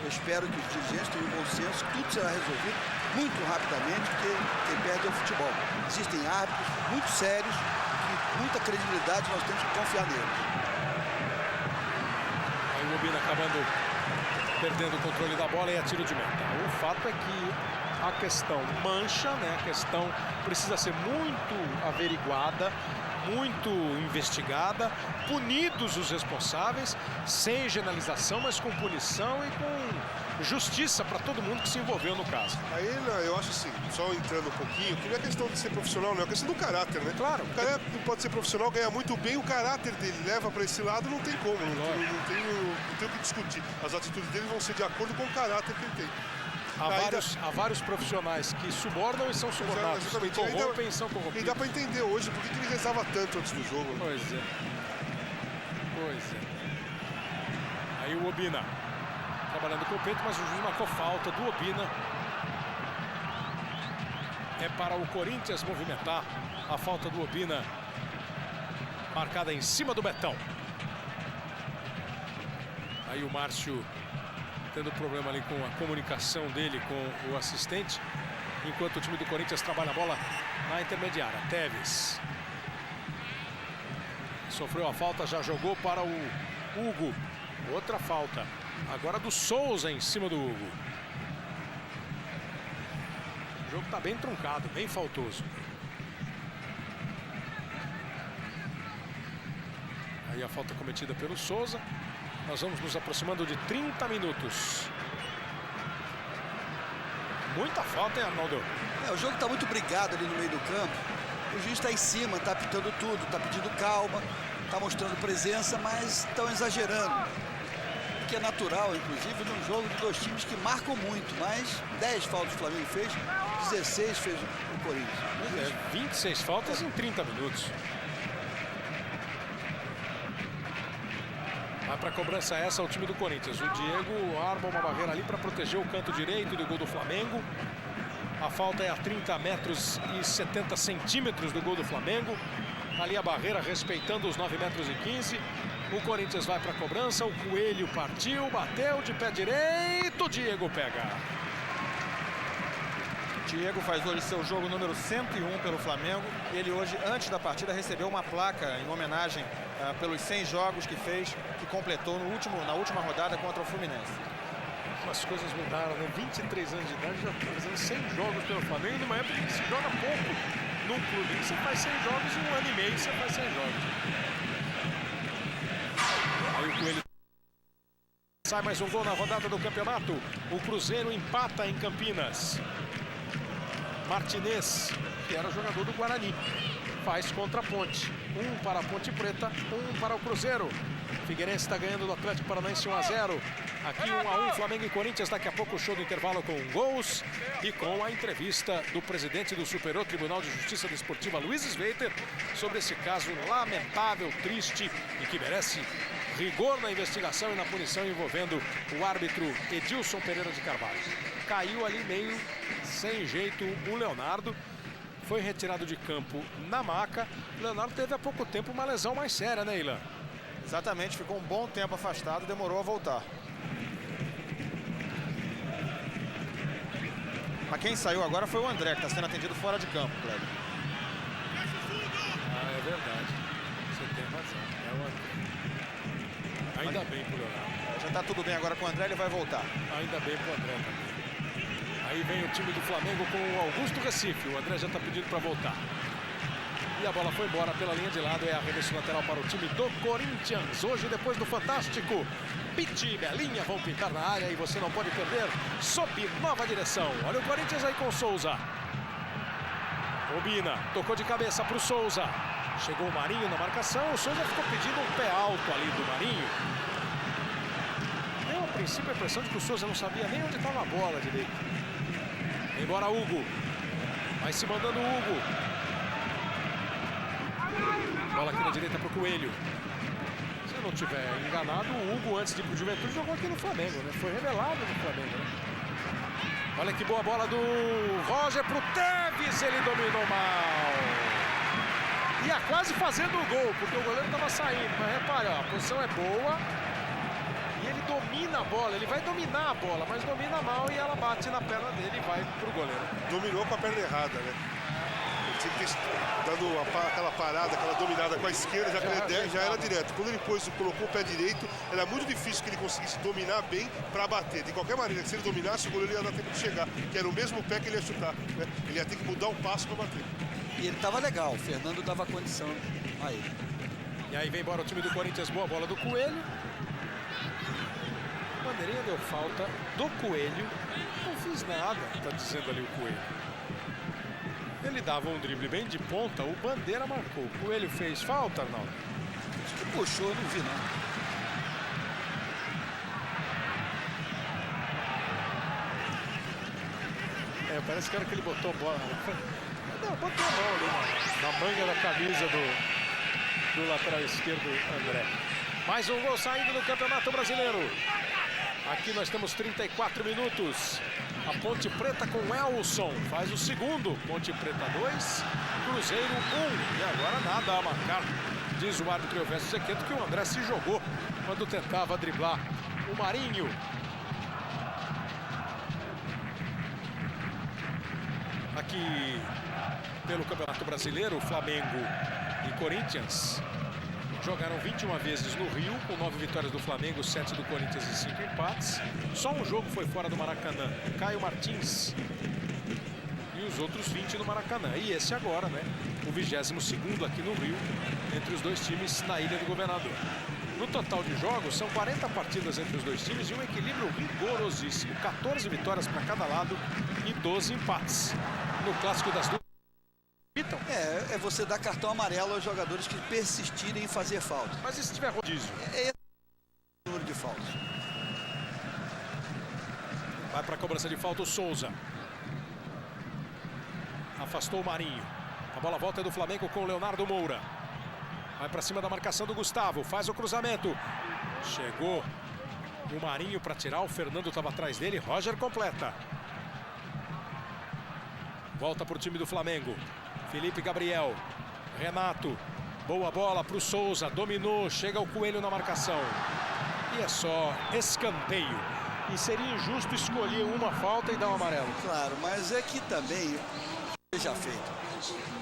Eu espero que os dirigentes tenham bom senso, que tudo será resolvido muito rapidamente, porque quem perde é o futebol. Existem árbitros muito sérios, que muita credibilidade nós temos que confiar neles. Aí o Obina acabando perdendo o controle da bola e a tiro de meta. O fato é que a questão mancha, né? A questão precisa ser muito averiguada, muito investigada, punidos os responsáveis, sem generalização, mas com punição e com justiça para todo mundo que se envolveu no caso. Aí eu acho assim, só entrando um pouquinho, que não é questão de ser profissional, não é questão do caráter, né? Claro. O cara não pode ser profissional, ganha muito bem, o caráter dele leva para esse lado, não tem como, não tem o que discutir. As atitudes dele vão ser de acordo com o caráter que ele tem. Há vários profissionais que subornam e são subornados. Exatamente. Corrompem e são E corrompidos. dá pra entender hoje por que ele rezava tanto antes do jogo. Né? Pois é. Aí o Obina trabalhando com o peito, mas o juiz marcou falta do Obina. É para o Corinthians movimentar a falta do Obina, marcada em cima do Betão. Aí o Márcio tendo problema ali com a comunicação dele com o assistente, enquanto o time do Corinthians trabalha a bola na intermediária. Teves sofreu a falta, já jogou para o Hugo. Outra falta, agora do Souza em cima do Hugo. O jogo está bem truncado, bem faltoso. Aí a falta cometida pelo Souza. Nós vamos nos aproximando de 30 minutos. Muita falta, hein, Arnaldo? O jogo está muito brigado ali no meio do campo. O juiz está em cima, está apitando tudo, está pedindo calma, está mostrando presença, mas estão exagerando. O que é natural, inclusive, num jogo de dois times que marcam muito. Mas 10 faltas o Flamengo fez, 16 fez o Corinthians. 26 faltas em 30 minutos. Vai para a cobrança essa o time do Corinthians. O Diego arma uma barreira ali para proteger o canto direito do gol do Flamengo. A falta é a 30 metros e 70 centímetros do gol do Flamengo. Ali a barreira respeitando os 9 metros e 15. O Corinthians vai para a cobrança. O Coelho partiu, bateu de pé direito. Diego pega. Diego faz hoje seu jogo número 101 pelo Flamengo. Ele hoje, antes da partida, recebeu uma placa em homenagem pelos 100 jogos que fez, que completou na última rodada contra o Fluminense. As coisas mudaram, né? 23 anos de idade, já está fazendo 100 jogos pelo Flamengo, numa época que se joga pouco num clube. Você faz 100 jogos em um ano e meio, você faz 100 jogos. Aí o Coelho sai mais um gol na rodada do campeonato. O Cruzeiro empata em Campinas. Martinez, que era jogador do Guarani, faz contra a Ponte. Um para a Ponte Preta, um para o Cruzeiro. Figueirense está ganhando do Atlético Paranaense 1-0. Aqui 1-1, Flamengo e Corinthians. Daqui a pouco o show do intervalo com gols e com a entrevista do presidente do Superior Tribunal de Justiça Desportiva, Luiz Sveiter, sobre esse caso lamentável, triste e que merece rigor na investigação e na punição envolvendo o árbitro Edilson Pereira de Carvalho. Caiu ali meio sem jeito o Leonardo. Foi retirado de campo na maca. O Leonardo teve há pouco tempo uma lesão mais séria, né, Ilan? Exatamente, ficou um bom tempo afastado, demorou a voltar. Mas quem saiu agora foi o André, que está sendo atendido fora de campo, Cleber. Ah, é verdade. Você tem razão. É o André. Ainda bem pro Leonardo. Já está tudo bem agora com o André, ele vai voltar. Ainda bem pro André também. Aí vem o time do Flamengo com o Augusto Recife. O André já está pedindo para voltar. E a bola foi embora pela linha de lado. É arremesso lateral para o time do Corinthians. Hoje, depois do Fantástico, Piti e Belinha vão pintar na área e você não pode perder sob nova direção. Olha o Corinthians aí com o Souza. Obina tocou de cabeça para o Souza. Chegou o Marinho na marcação. O Souza ficou pedindo um pé alto ali do Marinho. Deu a princípio a impressão de que o Souza não sabia nem onde estava a bola direito. Embora Hugo. Vai se mandando o Hugo. Bola aqui na direita para o Coelho. Se eu não estiver enganado, o Hugo, antes de ir para o Juventude, jogou aqui no Flamengo, né? Foi revelado no Flamengo, né? Olha que boa bola do Roger para o Teves. Ele dominou mal. Ia quase fazendo o gol, porque o goleiro estava saindo. Mas repare, ó, a posição é boa. E ele domina a bola. Ele vai dominar a bola, mas domina mal e ela bate na perna dele e vai para o goleiro. Dominou com a perna errada, né? Tinha que ter dado aquela parada, aquela dominada com a esquerda, já era direto. Quando ele colocou o pé direito, era muito difícil que ele conseguisse dominar bem para bater. De qualquer maneira, se ele dominasse, o goleiro ia dar tempo de chegar, que era o mesmo pé que ele ia chutar, né? Ele ia ter que mudar o passo para bater. E ele estava legal, o Fernando dava condição a ele. E aí vem embora o time do Corinthians, boa bola do Coelho. Bandeirinha deu falta do Coelho. Não fiz nada, tá dizendo ali o Coelho. Ele dava um drible bem de ponta, o Bandeira marcou. O Coelho fez falta, Arnaldo? Acho que puxou, não vi não. Parece que era que ele botou a bola. Não, botou a mão ali na manga da camisa do lateral esquerdo, André. Mais um gol saindo no Campeonato Brasileiro. Aqui nós temos 34 minutos. A Ponte Preta com Elson faz o segundo. Ponte Preta 2, Cruzeiro 1. E agora nada a marcar. Diz o árbitro Elvésio Zequeto que o André se jogou quando tentava driblar o Marinho. Aqui pelo Campeonato Brasileiro, Flamengo e Corinthians jogaram 21 vezes no Rio, com 9 vitórias do Flamengo, 7 do Corinthians e 5 empates. Só um jogo foi fora do Maracanã, Caio Martins. E os outros 20 no Maracanã. E esse agora, né? O 22º aqui no Rio, entre os dois times na Ilha do Governador. No total de jogos, são 40 partidas entre os dois times e um equilíbrio rigorosíssimo. 14 vitórias para cada lado e 12 empates. No clássico das duas. É você dar cartão amarelo aos jogadores que persistirem em fazer falta. Mas e se tiver rodízio? É o número de faltas. Vai para a cobrança de falta o Souza. Afastou o Marinho. A bola volta do Flamengo com o Leonardo Moura. Vai para cima da marcação do Gustavo. Faz o cruzamento. Chegou o Marinho para tirar. O Fernando estava atrás dele. Roger completa. Volta para o time do Flamengo. Felipe Gabriel. Renato. Boa bola para o Souza. Dominou. Chega o Coelho na marcação. E é só escanteio. E seria injusto escolher uma falta e dar um amarelo. Claro, mas é que também seja feito.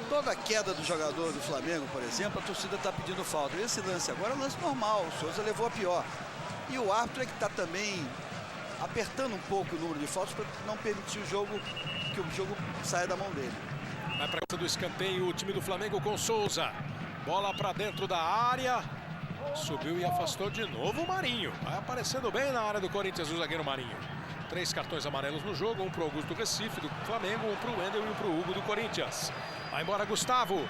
Toda a queda do jogador do Flamengo, por exemplo, a torcida está pedindo falta. Esse lance agora é um lance normal. O Souza levou a pior. E o árbitro é que está também apertando um pouco o número de faltas para não permitir que o jogo saia da mão dele. Vai para a do escanteio o time do Flamengo com Souza. Bola para dentro da área. Subiu e afastou de novo o Marinho. Vai aparecendo bem na área do Corinthians o zagueiro Marinho. 3 cartões amarelos no jogo. Um para o Augusto Recife do Flamengo, um para o Wendel e um para o Hugo do Corinthians. Vai embora Gustavo.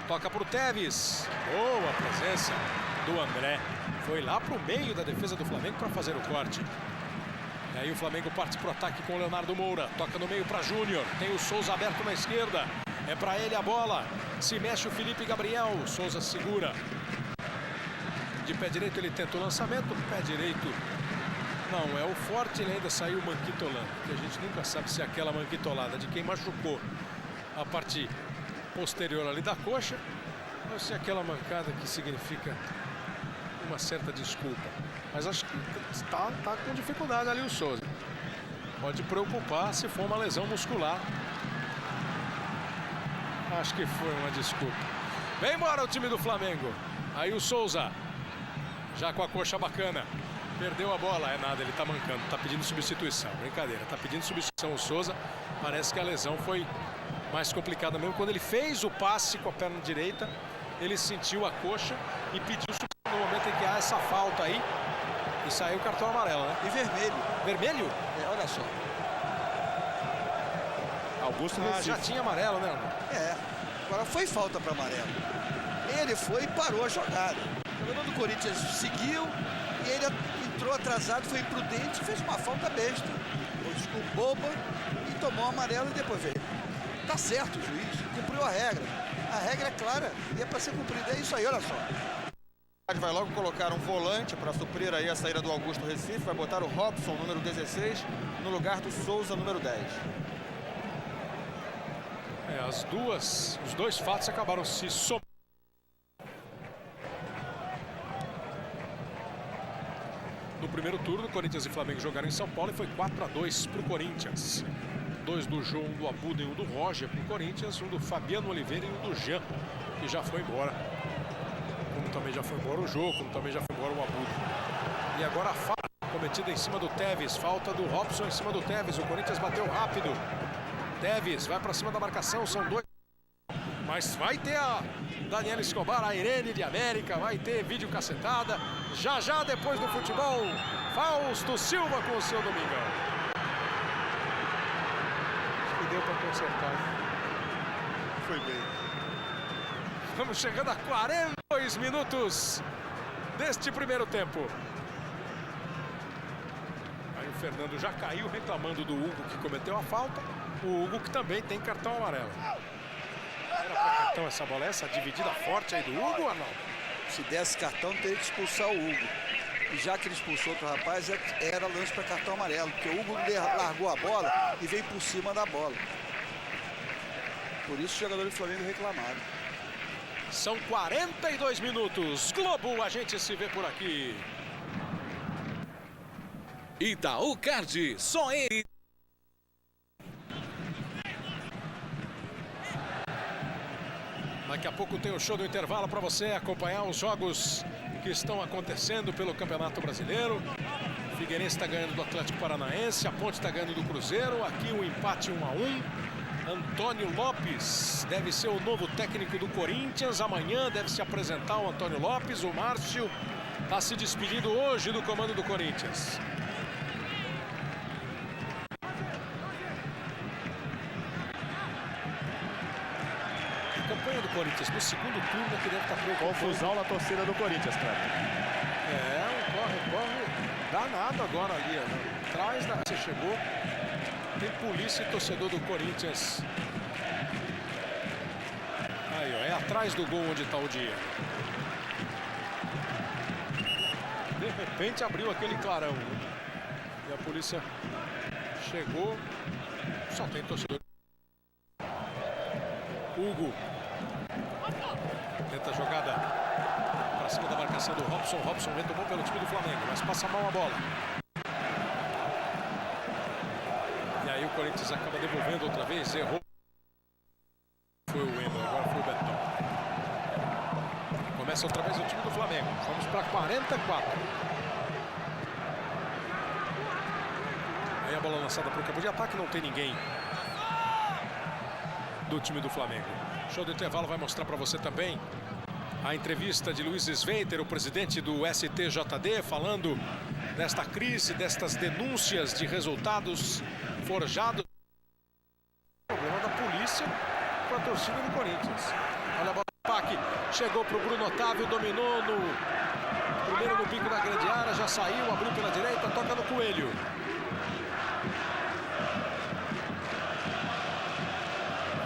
Toca para o Teves. Boa presença do André. Foi lá para o meio da defesa do Flamengo para fazer o corte. E aí o Flamengo parte para o ataque com o Leonardo Moura. Toca no meio para Júnior. Tem o Souza aberto na esquerda. É para ele a bola. Se mexe o Felipe Gabriel. Souza segura. De pé direito ele tenta o lançamento. Pé direito não é o forte. Ele ainda saiu manquitolando. Que a gente nunca sabe se é aquela manquitolada de quem machucou a parte posterior ali da coxa ou se é aquela mancada que significa uma certa desculpa. Mas acho que está com dificuldade ali o Souza. Pode preocupar se for uma lesão muscular. Acho que foi uma desculpa. Vem embora o time do Flamengo. Aí o Souza, já com a coxa bacana. Perdeu a bola, é nada, ele está mancando, está pedindo substituição. Brincadeira, está pedindo substituição o Souza. Parece que a lesão foi mais complicada mesmo. Quando ele fez o passe com a perna direita, ele sentiu a coxa e pediu substituição no momento em que há essa falta aí. E saiu o cartão amarelo, né? E vermelho. Vermelho? Olha só. Augusto Já tinha amarelo, né? Agora foi falta para amarelo. Ele foi e parou a jogada. O jogador do Corinthians seguiu e ele entrou atrasado, foi imprudente, fez uma falta besta. Boba e tomou amarelo e depois veio. Tá certo o juiz, cumpriu a regra. A regra é clara e é para ser cumprida. É isso aí, olha só. Vai logo colocar um volante para suprir aí a saída do Augusto Recife. Vai botar o Robson, número 16, no lugar do Souza, número 10. Os dois fatos acabaram se somando. No primeiro turno, Corinthians e Flamengo jogaram em São Paulo e foi 4-2 para o Corinthians. 2 do João, um do Abuda e um do Roger para o Corinthians, um do Fabiano Oliveira e um do Jean, que já foi embora. Como também já foi embora o Jô, como também já foi embora o Abuda. E agora a falta cometida em cima do Teves, falta do Robson em cima do Teves. O Corinthians bateu rápido. Teves vai para cima da marcação, são 2. Mas vai ter a Daniela Escobar, a Irene de América, vai ter vídeo cacetada. Já depois do futebol, Fausto Silva com o seu Domingão. Acho que deu para consertar. Foi bem. Vamos chegando a 42 minutos deste primeiro tempo. Aí o Fernando já caiu reclamando do Hugo que cometeu a falta. O Hugo, que também tem cartão amarelo. Era para cartão essa bola, essa dividida forte aí do Hugo, Arnaldo? Se desse cartão, teria que expulsar o Hugo. E já que ele expulsou outro rapaz, era lance para cartão amarelo, porque o Hugo largou a bola e veio por cima da bola. Por isso os jogadores do Flamengo reclamaram. São 42 minutos. Globo, a gente se vê por aqui. Itaú Card, só ele. Daqui a pouco tem o show do intervalo para você acompanhar os jogos que estão acontecendo pelo Campeonato Brasileiro. O Figueirense está ganhando do Atlético Paranaense, a Ponte está ganhando do Cruzeiro. Aqui um empate 1-1. Antônio Lopes deve ser o novo técnico do Corinthians. Amanhã deve se apresentar o Antônio Lopes. O Márcio está se despedindo hoje do comando do Corinthians. A campanha do Corinthians no segundo turno que deve estar preocupando. Confusão na torcida do Corinthians, cara. É, um corre danado agora ali. Atrás da... Você chegou. Tem polícia e torcedor do Corinthians. Aí, ó, é atrás do gol onde está o dinheiro. De repente abriu aquele clarão, né? E a polícia chegou. Só tem torcedor. Hugo. Tenta a jogada para cima da marcação do Robson. Robson retomou pelo time do Flamengo, mas passa mal a bola. E aí o Corinthians acaba devolvendo outra vez, errou. Foi o Wendel, agora foi o Betão. Começa outra vez o time do Flamengo. Vamos para 44. Aí a bola lançada para o campo de ataque, não tem ninguém do time do Flamengo. Show do intervalo vai mostrar para você também a entrevista de Luiz Sveiter, o presidente do STJD, falando desta crise, destas denúncias de resultados forjados. O problema da polícia com a torcida do Corinthians. Olha a bola do Pac, chegou para o Bruno Otávio, dominou primeiro no bico da grande área, já saiu, abriu pela direita, toca no Coelho.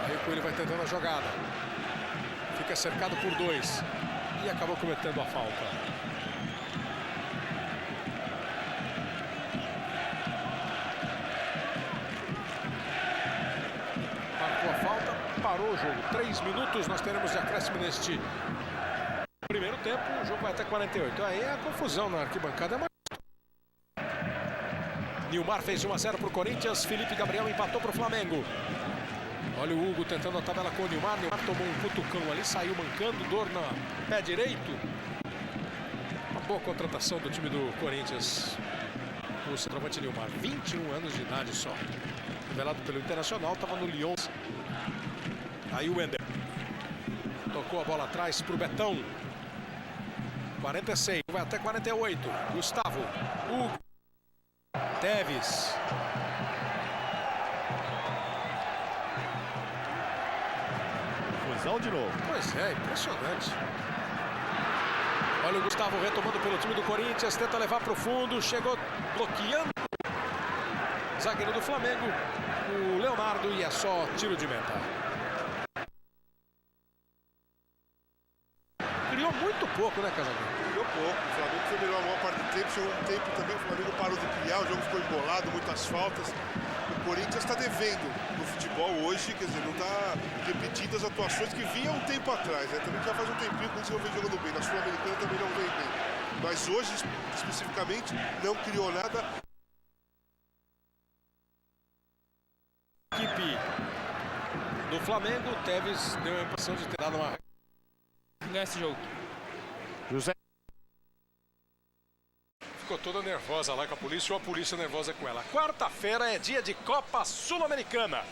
Aí o Coelho vai tentando a jogada. Fica cercado por dois e acabou cometendo a falta. Marcou a falta, parou o jogo. 3 minutos nós teremos de acréscimo neste primeiro tempo. O jogo vai até 48. Aí é a confusão na arquibancada. Nilmar fez 1-0 para o Corinthians. Felipe Gabriel empatou para o Flamengo. Olha o Hugo tentando a tabela com o Nilmar. Nilmar tomou um cutucão ali, saiu mancando, dor no pé direito. Uma boa contratação do time do Corinthians. O centroavante Nilmar, 21 anos de idade só. Revelado pelo Internacional, estava no Lyon. Aí o Wendel. Tocou a bola atrás para o Betão. 46, vai até 48. Gustavo, Hugo, Teves. De novo. Pois é, impressionante. Olha o Gustavo retomando pelo time do Corinthians, tenta levar para o fundo, chegou bloqueando o zagueiro do Flamengo, o Leonardo, e é só tiro de meta. Criou muito pouco, né, Casagrande? Criou pouco. O Flamengo foi melhor a maior parte do tempo, chegou um tempo também, o Flamengo parou de criar, o jogo ficou embolado, muitas faltas. O Corinthians está devendo no futebol hoje, quer dizer, não está repetindo as atuações que vinha um tempo atrás, né? Também já faz um tempinho que o Corinthians não vem jogando bem, na Sul-Americana também não vem bem. Mas hoje, especificamente, não criou nada. Equipe do Flamengo, Teves deu a impressão de ter dado uma... ganhar esse jogo. José. Ficou toda nervosa lá com a polícia, ou a polícia nervosa com ela. Quarta-feira é dia de Copa Sul-Americana.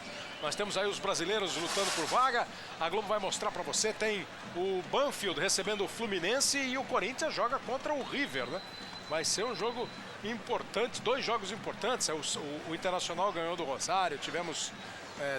Nós temos aí os brasileiros lutando por vaga. A Globo vai mostrar para você. Tem o Banfield recebendo o Fluminense e o Corinthians joga contra o River, né? Vai ser um jogo importante, 2 jogos importantes. O Internacional ganhou do Rosário, tivemos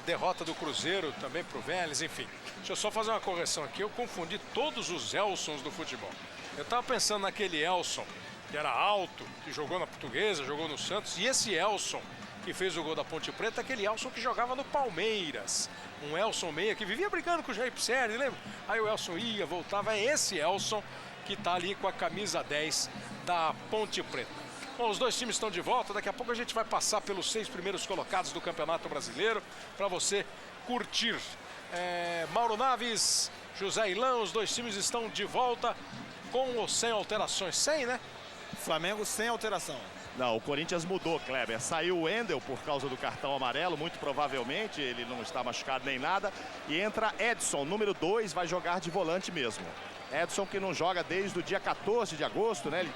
derrota do Cruzeiro também pro Vélez, enfim. Deixa eu só fazer uma correção aqui. Eu confundi todos os Elsons do futebol. Eu tava pensando naquele Elson que era alto, que jogou na Portuguesa, jogou no Santos, e esse Elson que fez o gol da Ponte Preta, aquele Elson que jogava no Palmeiras. Um Elson meia que vivia brigando com o Jair Pisserni, lembra? Aí o Elson ia, voltava, é esse Elson que está ali com a camisa 10 da Ponte Preta. Bom, os dois times estão de volta, daqui a pouco a gente vai passar pelos 6 primeiros colocados do Campeonato Brasileiro para você curtir. Mauro Naves, José Ilan, os dois times estão de volta com ou sem alterações? Sem, né? Flamengo sem alteração. Não, o Corinthians mudou, Kleber. Saiu o Wendel por causa do cartão amarelo, muito provavelmente, ele não está machucado nem nada. E entra Edson, número 2, vai jogar de volante mesmo. Edson que não joga desde o dia 14 de agosto, né? Ele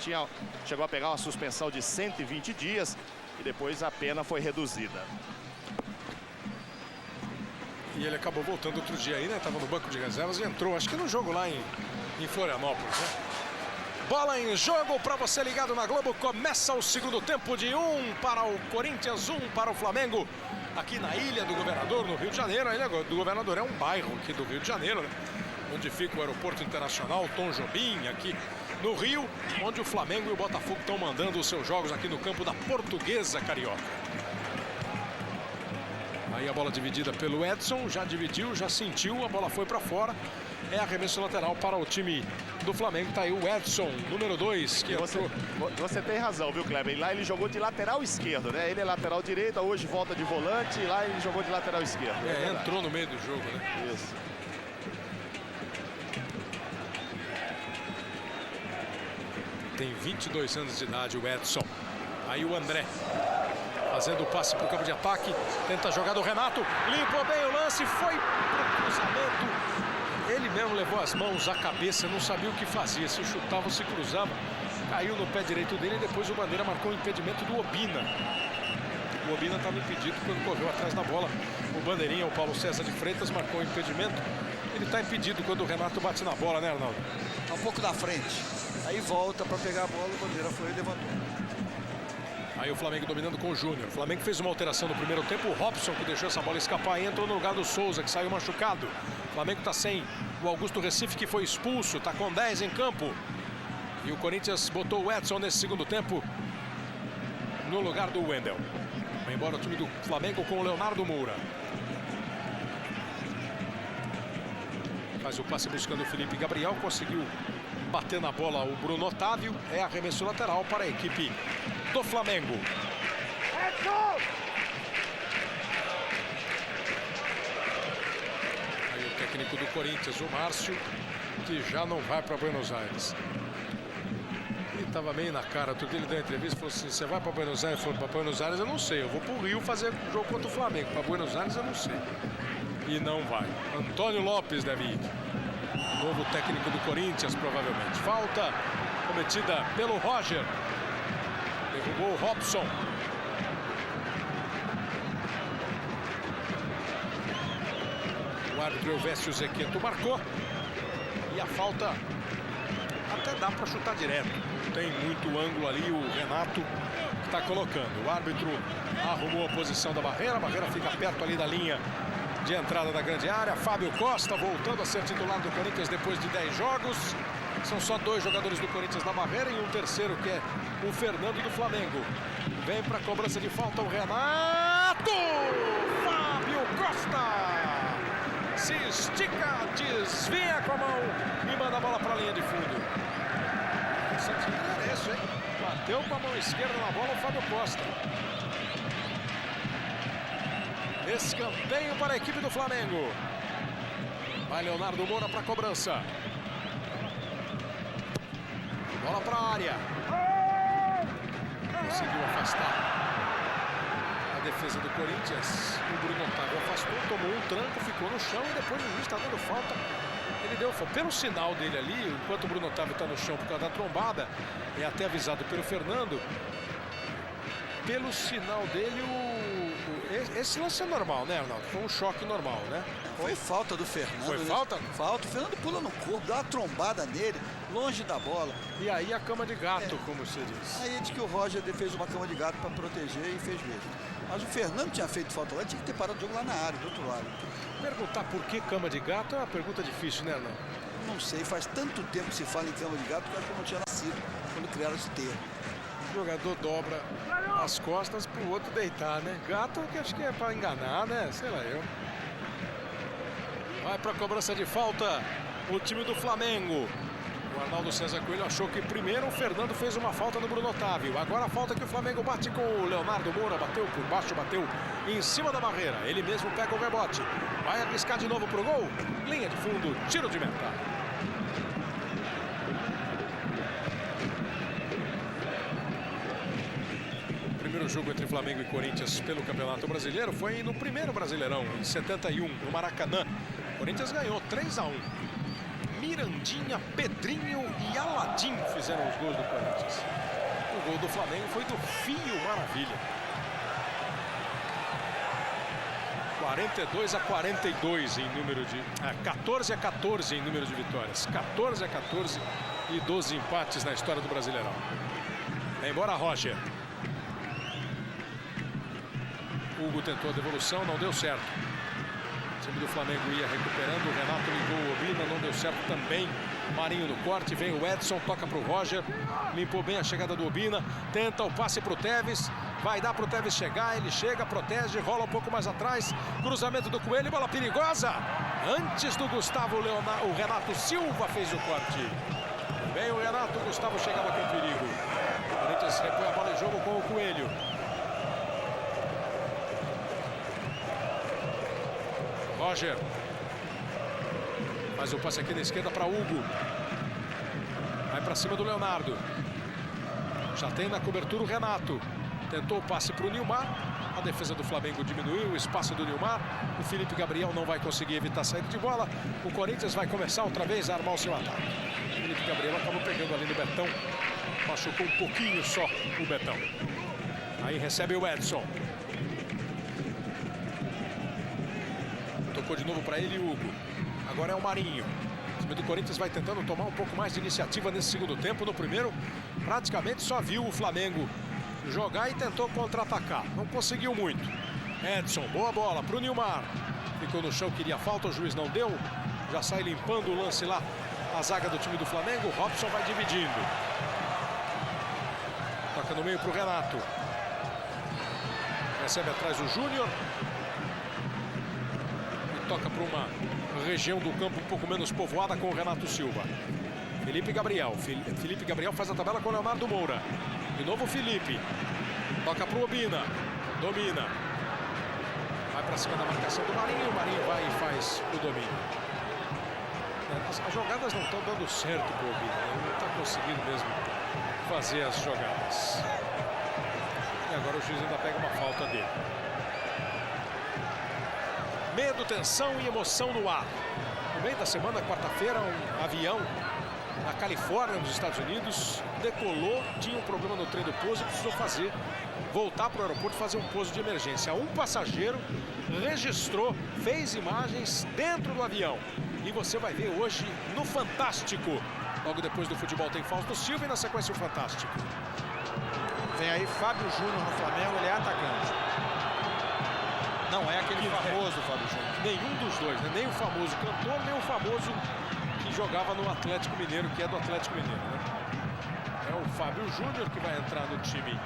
chegou a pegar uma suspensão de 120 dias e depois a pena foi reduzida. E ele acabou voltando outro dia aí, né? Estava no banco de reservas e entrou, acho que no jogo lá em Florianópolis, né? Bola em jogo para você ligado na Globo. Começa o segundo tempo de 1 para o Corinthians, 1 para o Flamengo. Aqui na Ilha do Governador, no Rio de Janeiro. A Ilha do Governador é um bairro aqui do Rio de Janeiro, né? Onde fica o Aeroporto Internacional Tom Jobim, aqui no Rio. Onde o Flamengo e o Botafogo estão mandando os seus jogos aqui no campo da Portuguesa Carioca. Aí a bola dividida pelo Edson, já dividiu, já sentiu, a bola foi para fora. É arremesso lateral para o time do Flamengo. Tá aí o Edson, número 2, que você tem razão, viu, Kleber? E lá ele jogou de lateral esquerdo, né? Ele é lateral direito, hoje volta de volante, e lá ele jogou de lateral esquerdo. Entrou no meio do jogo, né? Isso. Tem 22 anos de idade o Edson. Aí o André fazendo o passe para o campo de ataque, tenta a jogada o Renato, limpou bem o lance, foi pro cruzamento. Ele mesmo levou as mãos à cabeça, não sabia o que fazia, se chutava ou se cruzava. Caiu no pé direito dele e depois o Bandeira marcou o impedimento do Obina. O Obina estava impedido quando correu atrás da bola. O Bandeirinha, o Paulo César de Freitas, marcou o impedimento. Ele está impedido quando o Renato bate na bola, né, Arnaldo? Está um pouco na frente. Aí volta para pegar a bola, o Bandeira foi e levantou. Aí o Flamengo dominando com o Júnior. O Flamengo fez uma alteração no primeiro tempo. O Robson, que deixou essa bola escapar, entrou no lugar do Souza, que saiu machucado. O Flamengo está sem o Augusto Recife, que foi expulso. Está com 10 em campo. E o Corinthians botou o Edson nesse segundo tempo no lugar do Wendel. Vai embora o time do Flamengo com o Leonardo Moura. Faz o passe buscando o Felipe Gabriel. Conseguiu bater na bola o Bruno Otávio. É arremesso lateral para a equipe do Flamengo. Aí o técnico do Corinthians, o Márcio, que já não vai para Buenos Aires. Ele estava meio na cara, tudo ele deu entrevista e falou assim: você vai para Buenos Aires? Ele falou: para Buenos Aires eu não sei, eu vou para o Rio fazer jogo contra o Flamengo, para Buenos Aires eu não sei. E não vai. Antônio Lopes deve ir. Novo técnico do Corinthians, provavelmente. Falta cometida pelo Roger. Derrubou o Robson. O árbitro Elvésio Zequeto marcou. E a falta até dá para chutar direto. Tem muito ângulo ali o Renato que está colocando. O árbitro arrumou a posição da barreira. A barreira fica perto ali da linha de entrada da grande área. Fábio Costa voltando a ser titular do Corinthians depois de 10 jogos. São só 2 jogadores do Corinthians na barreira e um terceiro que é o Fernando do Flamengo. Vem para a cobrança de falta o Renato! Fábio Costa! Se estica, desvia com a mão e manda a bola para a linha de fundo. Essa time merece, hein? Bateu com a mão esquerda na bola o Fábio Costa. Escanteio para a equipe do Flamengo. Vai Leonardo Moura para a cobrança. Bola para a área. Conseguiu afastar a defesa do Corinthians. O Bruno Otávio afastou, tomou um tranco, ficou no chão e depois o juiz está dando falta. Ele deu falta. Pelo sinal dele ali, enquanto o Bruno Otávio está no chão por causa da trombada, é até avisado pelo Fernando. Pelo sinal dele, esse lance é normal, né, Arnaldo? Foi um choque normal, né? Foi falta do Fernando. Foi falta? Falta. O Fernando pula no corpo, dá uma trombada nele, longe da bola. E aí a cama de gato, como você diz. Aí diz que o Roger fez uma cama de gato para proteger e fez mesmo. Mas o Fernando tinha feito falta lá, tinha que ter parado o jogo lá na área, do outro lado. Perguntar por que cama de gato é uma pergunta difícil, né, Arnaldo? Não sei, faz tanto tempo que se fala em cama de gato que eu acho que eu não tinha nascido quando criaram esse termo. O jogador dobra as costas para o outro deitar, né? Gato, que acho que é para enganar, né? Sei lá eu. Vai para a cobrança de falta o time do Flamengo. O Arnaldo César Coelho achou que primeiro o Fernando fez uma falta no Bruno Otávio. Agora a falta que o Flamengo bate com o Leonardo Moura. Bateu por baixo, bateu em cima da barreira. Ele mesmo pega o rebote. Vai arriscar de novo pro gol. Linha de fundo, tiro de meta. O primeiro jogo entre Flamengo e Corinthians pelo Campeonato Brasileiro foi no primeiro Brasileirão, em 71, no Maracanã. O Corinthians ganhou 3-1. Mirandinha, Pedrinho e Aladim fizeram os gols do Corinthians. O gol do Flamengo foi do Fio Maravilha. 42-42 em número de... 14-14 em número de vitórias. 14-14 e 12 empates na história do Brasileirão. Vem embora Roger. Hugo tentou a devolução, não deu certo. O time do Flamengo ia recuperando, o Renato ligou o Obina, não deu certo também. Marinho no corte, vem o Edson, toca para o Roger, limpou bem a chegada do Obina, tenta o passe para o Tevez, vai dar para o Tevez chegar, ele chega, protege, rola um pouco mais atrás, cruzamento do Coelho, bola perigosa. Antes do Gustavo, o Renato Silva fez o corte. Vem o Renato, o Gustavo chegava com perigo. O Corinthians repõe a bola em jogo com o Coelho. Roger faz o passe aqui na esquerda para Hugo. Vai para cima do Leonardo. Já tem na cobertura o Renato. Tentou o passe para o Nilmar. A defesa do Flamengo diminuiu o espaço do Nilmar. O Felipe Gabriel não vai conseguir evitar a saída de bola. O Corinthians vai começar outra vez a armar o seu ataque. O Felipe Gabriel acabou pegando ali no Betão. Machucou um pouquinho só o Betão. Aí recebe o Edson. Tocou de novo para ele, Hugo. Agora é o Marinho. O time do Corinthians vai tentando tomar um pouco mais de iniciativa nesse segundo tempo. No primeiro, praticamente só viu o Flamengo jogar e tentou contra-atacar. Não conseguiu muito. Edson, boa bola para o Nilmar. Ficou no chão, queria falta, o juiz não deu. Já sai limpando o lance lá. A zaga do time do Flamengo. O Robson vai dividindo. Toca no meio para o Renato. Recebe atrás o Júnior. Toca para uma região do campo um pouco menos povoada com o Renato Silva. Felipe Gabriel. Felipe Gabriel faz a tabela com o Leonardo Moura. De novo o Felipe. Toca para o Obina. Domina. Vai para cima da marcação do Marinho. O Marinho vai e faz o domínio. As jogadas não estão dando certo para o Obina. Ele não está conseguindo mesmo fazer as jogadas. E agora o juiz ainda pega uma falta dele. Medo, tensão e emoção no ar. No meio da semana, quarta-feira, um avião na Califórnia, nos Estados Unidos, decolou, tinha um problema no trem do pouso e precisou voltar para o aeroporto e fazer um pouso de emergência. Um passageiro registrou, fez imagens dentro do avião. E você vai ver hoje no Fantástico. Logo depois do futebol tem Fausto Silva e na sequência o Fantástico. Vem aí Fábio Júnior no Flamengo, ele é atacante. Não é aquele famoso Fábio Júnior. Nenhum dos dois, né? Nem o famoso cantor, nem o famoso que jogava no Atlético Mineiro, que é do Atlético Mineiro, né? É o Fábio Júnior que vai entrar no time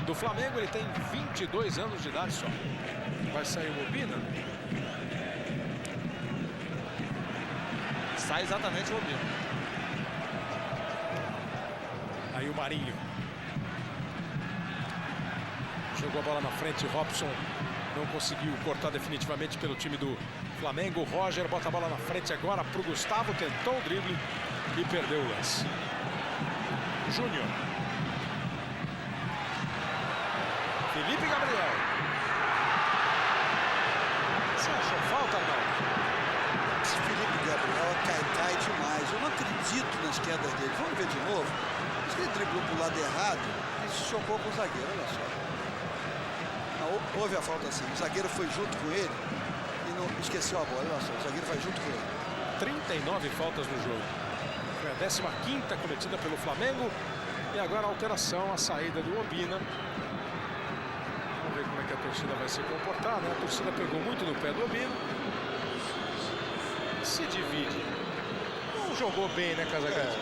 do Flamengo. Ele tem 22 anos de idade só. Vai sair o Obina. Sai exatamente o Obina. Aí o Marinho. Jogou a bola na frente, Robson não conseguiu cortar definitivamente pelo time do Flamengo. O Roger bota a bola na frente agora para o Gustavo, tentou o drible e perdeu o lance. Júnior. Felipe Gabriel. Você achou falta, não? Esse Felipe Gabriel cai demais. Eu não acredito nas quedas dele. Vamos ver de novo. Ele driblou para o lado errado e se chocou com o zagueiro, olha só. Houve a falta assim, o zagueiro foi junto com ele e não esqueceu a bola, olha só, o zagueiro vai junto com ele. 39 faltas no jogo. Foi a 15ª cometida pelo Flamengo e agora a alteração, a saída do Obina. Vamos ver como é que a torcida vai se comportar, né? A torcida pegou muito no pé do Obina. Se divide. Não jogou bem, né, Casagrande?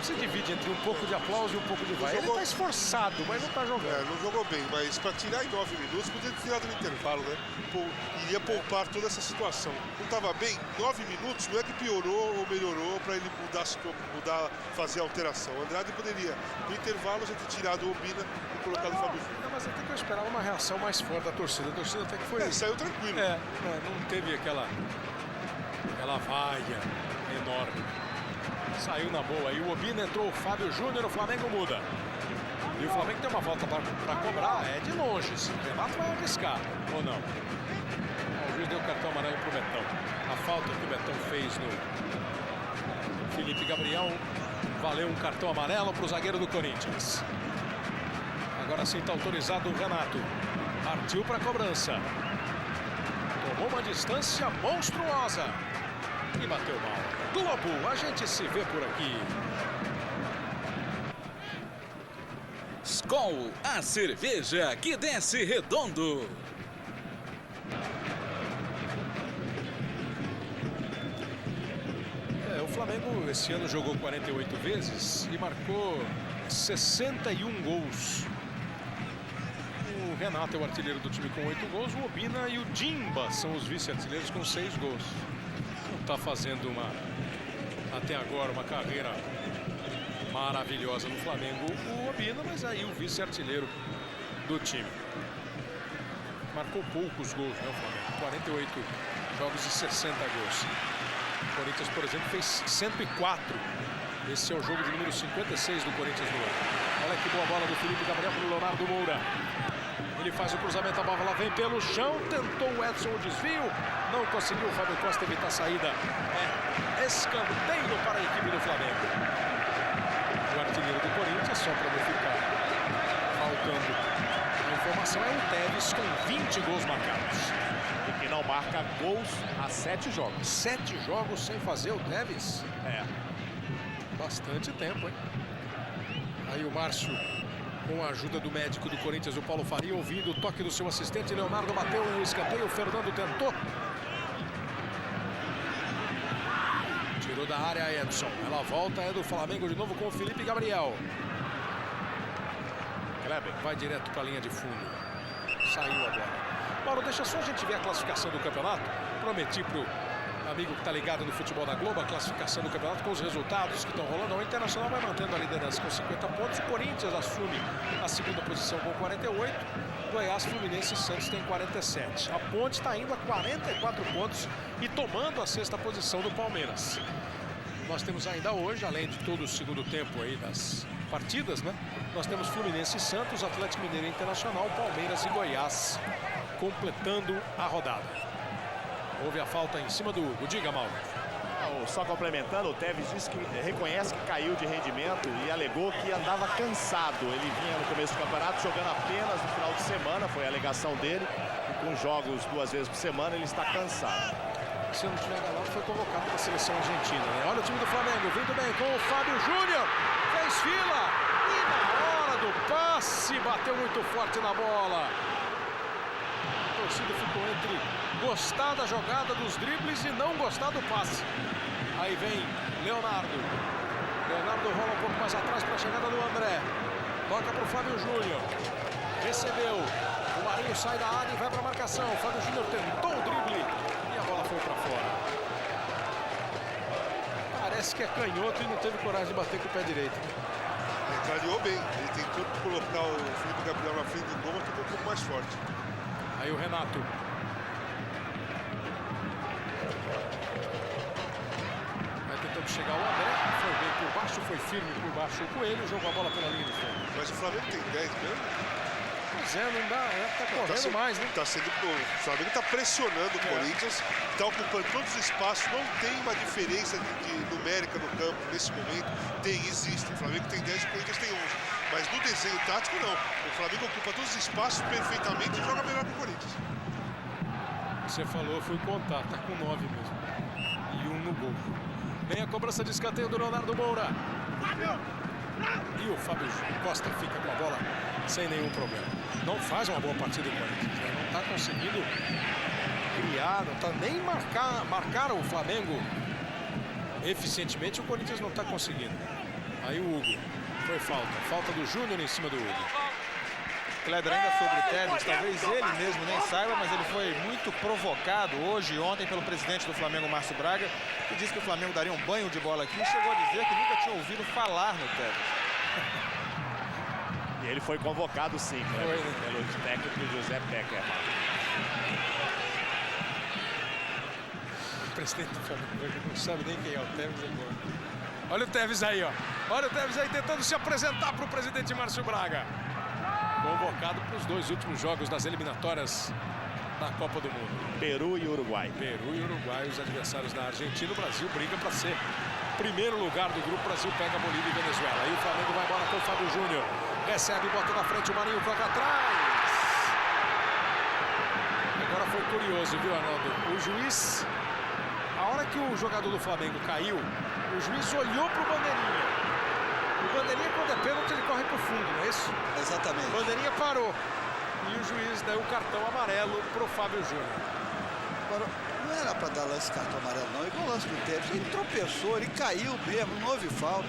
se divide entre um pouco de aplauso e um pouco de vai. Ele jogou- tá esforçado, mas não tá jogando. Não jogou bem, mas para tirar em 9 minutos, podia ter tirado no intervalo, né? Iria poupar toda essa situação. Não estava bem, 9 minutos, não é que piorou ou melhorou para ele mudar, fazer a alteração. O Andrade poderia, no intervalo, já ter tirado o Obina e colocado o Fábio Júnior. Não, mas até que eu esperava uma reação mais forte da torcida. A torcida até que foi... Saiu tranquilo. Não teve aquela vaia enorme. Saiu na boa. E o Obina entrou, o Fábio Júnior, o Flamengo muda. E o Flamengo tem uma volta para cobrar, é de longe. Se o Renato vai arriscar, ou não. O juiz deu cartão amarelo pro Betão. A falta que o Betão fez no Felipe Gabriel valeu um cartão amarelo para o zagueiro do Corinthians. Agora sim está autorizado o Renato. Partiu para a cobrança. Tomou uma distância monstruosa. E bateu mal. Globo, a gente se vê por aqui. Skol, a cerveja que desce redondo. O Flamengo esse ano jogou 48 vezes e marcou 61 gols. O Renato é o artilheiro do time com 8 gols. O Obina e o Dimba são os vice-artilheiros com 6 gols. Não está fazendo até agora uma carreira maravilhosa no Flamengo o Obina, mas aí o vice-artilheiro do time. Marcou poucos gols, né, o Flamengo? 48 jogos e 60 gols. O Corinthians, por exemplo, fez 104. Esse é o jogo de número 56 do Corinthians no ano. Olha que boa bola do Felipe Gabriel para o Leonardo Moura. Ele faz o cruzamento, a bola vem pelo chão, tentou o Edson o desvio, não conseguiu o Fábio Costa evitar a saída. É escanteio para a equipe do Flamengo. O artilheiro do Corinthians, só para não ficar faltando a informação, é o Tevez com 20 gols marcados. O que não marca gols há 7 jogos. 7 jogos sem fazer o Tevez? Bastante tempo, hein? Aí o Márcio, com a ajuda do médico do Corinthians, o Paulo Faria, ouvindo o toque do seu assistente, Leonardo bateu no escanteio, o Fernando tentou. Tirou da área Edson. Ela volta, é do Flamengo de novo com o Felipe Gabriel. Kleber vai direto para a linha de fundo. Saiu agora. Mauro, deixa só a gente ver a classificação do campeonato. Prometi pro amigo que está ligado no futebol da Globo a classificação do campeonato com os resultados que estão rolando. O Internacional vai mantendo a liderança com 50 pontos. O Corinthians assume a segunda posição com 48. Goiás, Fluminense e Santos tem 47. A Ponte está indo a 44 pontos e tomando a sexta posição do Palmeiras. Nós temos ainda hoje, além de todo o segundo tempo aí das partidas, né? Nós temos Fluminense e Santos, Atlético Mineiro e Internacional, Palmeiras e Goiás completando a rodada. Houve a falta em cima do Diga, Mauro. Só complementando, o Tevez disse que reconhece que caiu de rendimento e alegou que andava cansado. Ele vinha no começo do campeonato jogando apenas no final de semana, foi a alegação dele. E com jogos 2 vezes por semana, ele está cansado. Se eu não tiver enganado, foi convocado para a seleção argentina, né? Olha o time do Flamengo, vindo bem com o Fábio Júnior. Fez fila e na hora do passe bateu muito forte na bola. A torcida ficou entre gostar da jogada dos dribles e não gostar do passe. Aí vem Leonardo. Leonardo rola um pouco mais atrás para a chegada do André. Toca para o Fábio Júnior. Recebeu. O Marinho sai da área e vai para a marcação. O Fábio Júnior tentou o drible e a bola foi para fora. Parece que é canhoto e não teve coragem de bater com o pé direito. Entrariou bem. Ele tentou colocar o Felipe Gabriel na frente do gol, mas ficou um pouco mais forte. Aí o Renato. Vai tentando chegar o André. Foi bem por baixo, foi firme por baixo o Coelho. Jogou a bola pela linha de fundo. Mas o Flamengo tem 10 mesmo? Pois é, não dá. Tá correndo mais, né? O Flamengo está pressionando o Corinthians. Está ocupando todos os espaços. Não tem uma diferença numérica no campo nesse momento. Existe. O Flamengo tem 10 e o Corinthians tem 11. Mas no desenho tático, não. O Flamengo ocupa todos os espaços perfeitamente e joga melhor que o Corinthians. Você falou, fui contar. Tá com 9 mesmo. E 1 no gol. Vem a cobrança de escanteio do Leonardo Moura. E o Fábio Costa fica com a bola sem nenhum problema. Não faz uma boa partida do Corinthians. Né? Não está conseguindo criar, não está nem marcar o Flamengo eficientemente. O Corinthians não está conseguindo. Aí o Hugo. Foi falta. Falta do Júnior em cima do Hugo. Kleber, ainda sobre o Tevez, talvez ele mesmo nem saiba, mas ele foi muito provocado hoje e ontem pelo presidente do Flamengo, Márcio Braga, que disse que o Flamengo daria um banho de bola aqui e chegou a dizer que nunca tinha ouvido falar no Tevez. E ele foi convocado sim, pelo técnico José Becker. O presidente do Flamengo não sabe nem quem é o Tevez agora. Olha o Tevez aí, ó. Olha o Tevez aí tentando se apresentar para o presidente Márcio Braga. Convocado para os 2 últimos jogos das eliminatórias da Copa do Mundo. Peru e Uruguai. Peru e Uruguai, os adversários da Argentina. O Brasil briga para ser primeiro lugar do grupo. O Brasil pega Bolívia e Venezuela. Aí o Flamengo vai embora com o Fábio Júnior. Recebe, bota na frente, o Marinho toca atrás. Agora foi curioso, viu, Arnaldo? O juiz, a hora que o jogador do Flamengo caiu, o juiz olhou para o Bandeirinha. O Bandeirinha, quando é pênalti, ele corre para o fundo, não é isso? Exatamente. O Bandeirinha parou. E o juiz deu o cartão amarelo para o Fábio Júnior. Agora, não era para dar esse cartão amarelo, não. Igual o lance do Tevez. Ele tropeçou, ele caiu mesmo, não houve falta.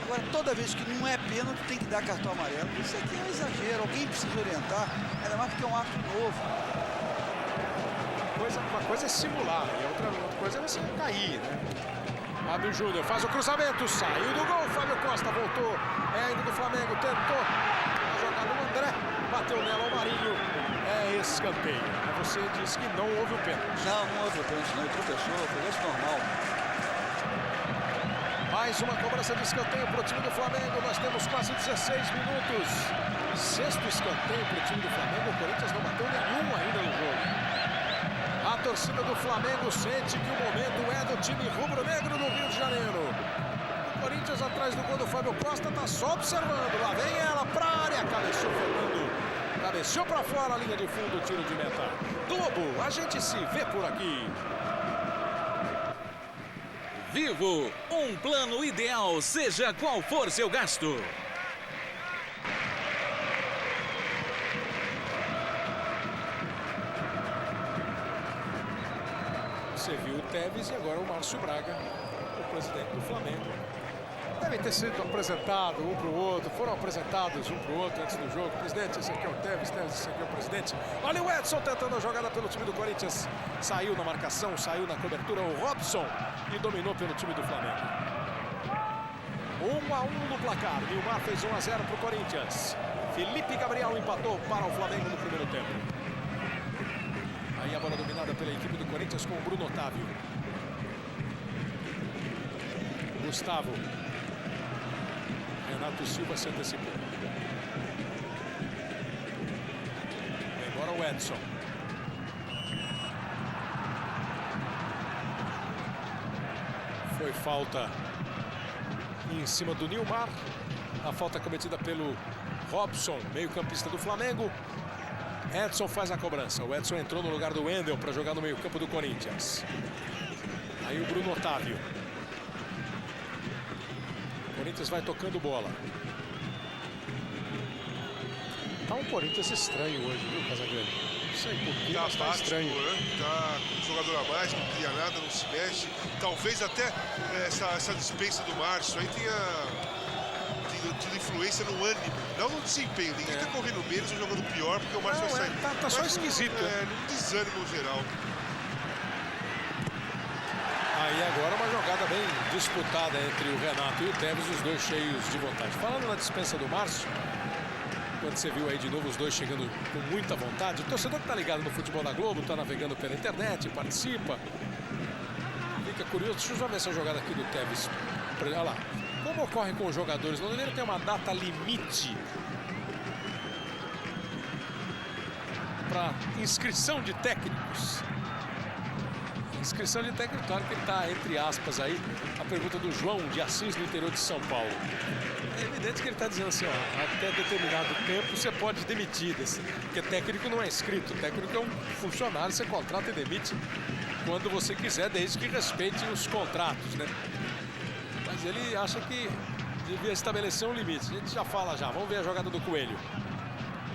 Agora, toda vez que não é pênalti, tem que dar cartão amarelo. Isso aqui é um exagero. Alguém precisa orientar. Ainda mais porque é um ato novo. Uma coisa é simular, e outra coisa é você cair, né? Fábio Júnior faz o cruzamento, saiu do gol, Fábio Costa voltou, é ainda do Flamengo, tentou a jogada do André, bateu nela o Marinho, é escanteio. Mas você disse que não houve o pênalti. Não houve o pênalti, não, ele tropeçou, foi isso normal. Mais uma cobrança de escanteio para o time do Flamengo, nós temos quase 16 minutos. 6º escanteio para o time do Flamengo, o Corinthians não bateu nenhum ainda no jogo. A torcida do Flamengo sente que o momento é do time rubro-negro do Rio de Janeiro. O Corinthians atrás do gol do Fábio Costa está só observando. Lá vem ela para a área. Cabeceou Fernando. Cabeceou para fora a linha de fundo, tiro de meta. Globo, a gente se vê por aqui. Vivo, um plano ideal, seja qual for seu gasto. Você viu o Tevez e agora o Márcio Braga, o presidente do Flamengo. Devem ter sido apresentados um para o outro, foram apresentados um para o outro antes do jogo. Presidente, esse aqui é o Tevez, esse aqui é o presidente. Olha o Edson tentando a jogada pelo time do Corinthians. Saiu na marcação, saiu na cobertura o Robson e dominou pelo time do Flamengo. 1-1 no placar. Nilmar fez 1-0 para o Corinthians. Felipe Gabriel empatou para o Flamengo no primeiro tempo. Aí a bola dominada pela equipe do Corinthians com o Bruno Otávio. Gustavo. Renato Silva se antecipou. Vem embora o Edson. Foi falta em cima do Nilmar. A falta cometida pelo Robson, meio-campista do Flamengo. Edson faz a cobrança. O Edson entrou no lugar do Wendel para jogar no meio-campo do Corinthians. Aí o Bruno Otávio. O Corinthians vai tocando bola. Tá um Corinthians estranho hoje, viu, Casagrande? Não sei porquê, mas tá estranho. Né? Tá com um jogador a mais, não cria nada, não se mexe. Talvez até essa dispensa do Márcio aí tenha tido influência no ânimo, não no desempenho. Ninguém tá correndo menos ou jogando pior, porque o Márcio vai sair. Tá só esquisito. Um desânimo geral. Aí agora uma jogada bem disputada entre o Renato e o Tevez, os dois cheios de vontade. Falando na dispensa do Márcio, quando você viu aí de novo os dois chegando com muita vontade, o torcedor que tá ligado no futebol da Globo, tá navegando pela internet, participa, fica curioso. Deixa eu só ver essa jogada aqui do Tevez. Olha lá, como ocorre com os jogadores, não deveria ter uma data limite para inscrição de técnicos. Inscrição de técnico, claro que ele está entre aspas aí, a pergunta do João de Assis, no interior de São Paulo. É evidente que ele está dizendo assim, ó, até determinado tempo você pode demitir, porque técnico não é inscrito, técnico é um funcionário, você contrata e demite quando você quiser, desde que respeite os contratos, né? Mas ele acha que devia estabelecer um limite. A gente já fala já, vamos ver a jogada do Coelho.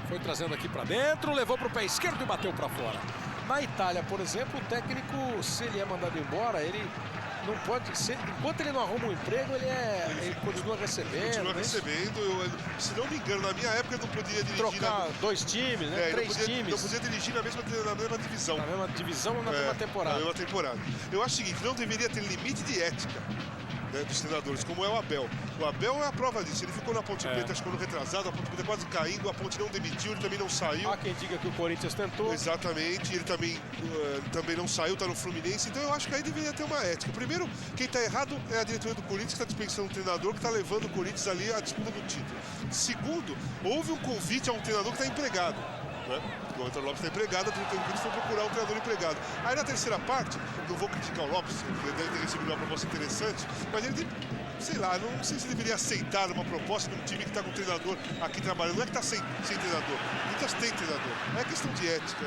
Foi trazendo aqui para dentro, levou para o pé esquerdo e bateu para fora. Na Itália, por exemplo, o técnico, se ele é mandado embora, ele não pode ser, enquanto ele não arruma um emprego, ele continua recebendo. Continua recebendo. Se não me engano, na minha época eu não podia dirigir. Trocar 2 times, né? 3 times. Não podia dirigir na mesma divisão. Na mesma divisão ou na mesma temporada? Na mesma temporada. Eu acho o seguinte, não deveria ter limite de ética, né, dos treinadores, como é o Abel. O Abel é a prova disso. Ele ficou na Ponte Preta, acho que ano retrasado, a Ponte Preta quase caindo, a Ponte não demitiu, ele também não saiu. Há quem diga que o Corinthians tentou. Exatamente, ele também não saiu, está no Fluminense, então eu acho que aí deveria ter uma ética. Primeiro, quem está errado é a diretoria do Corinthians, que está dispensando um treinador que está levando o Corinthians ali à disputa do título. Segundo, houve um convite a um treinador que está empregado, né? O Antônio Lopes está empregado, o Corinthians foi procurar um treinador empregado. Aí na terceira parte, não vou criticar o Lopes, ele deve ter recebido uma proposta interessante, mas ele, sei lá, não sei se deveria aceitar uma proposta de um time que está com um treinador aqui trabalhando. Não é que está sem treinador, o Corinthians tem treinador, é questão de ética.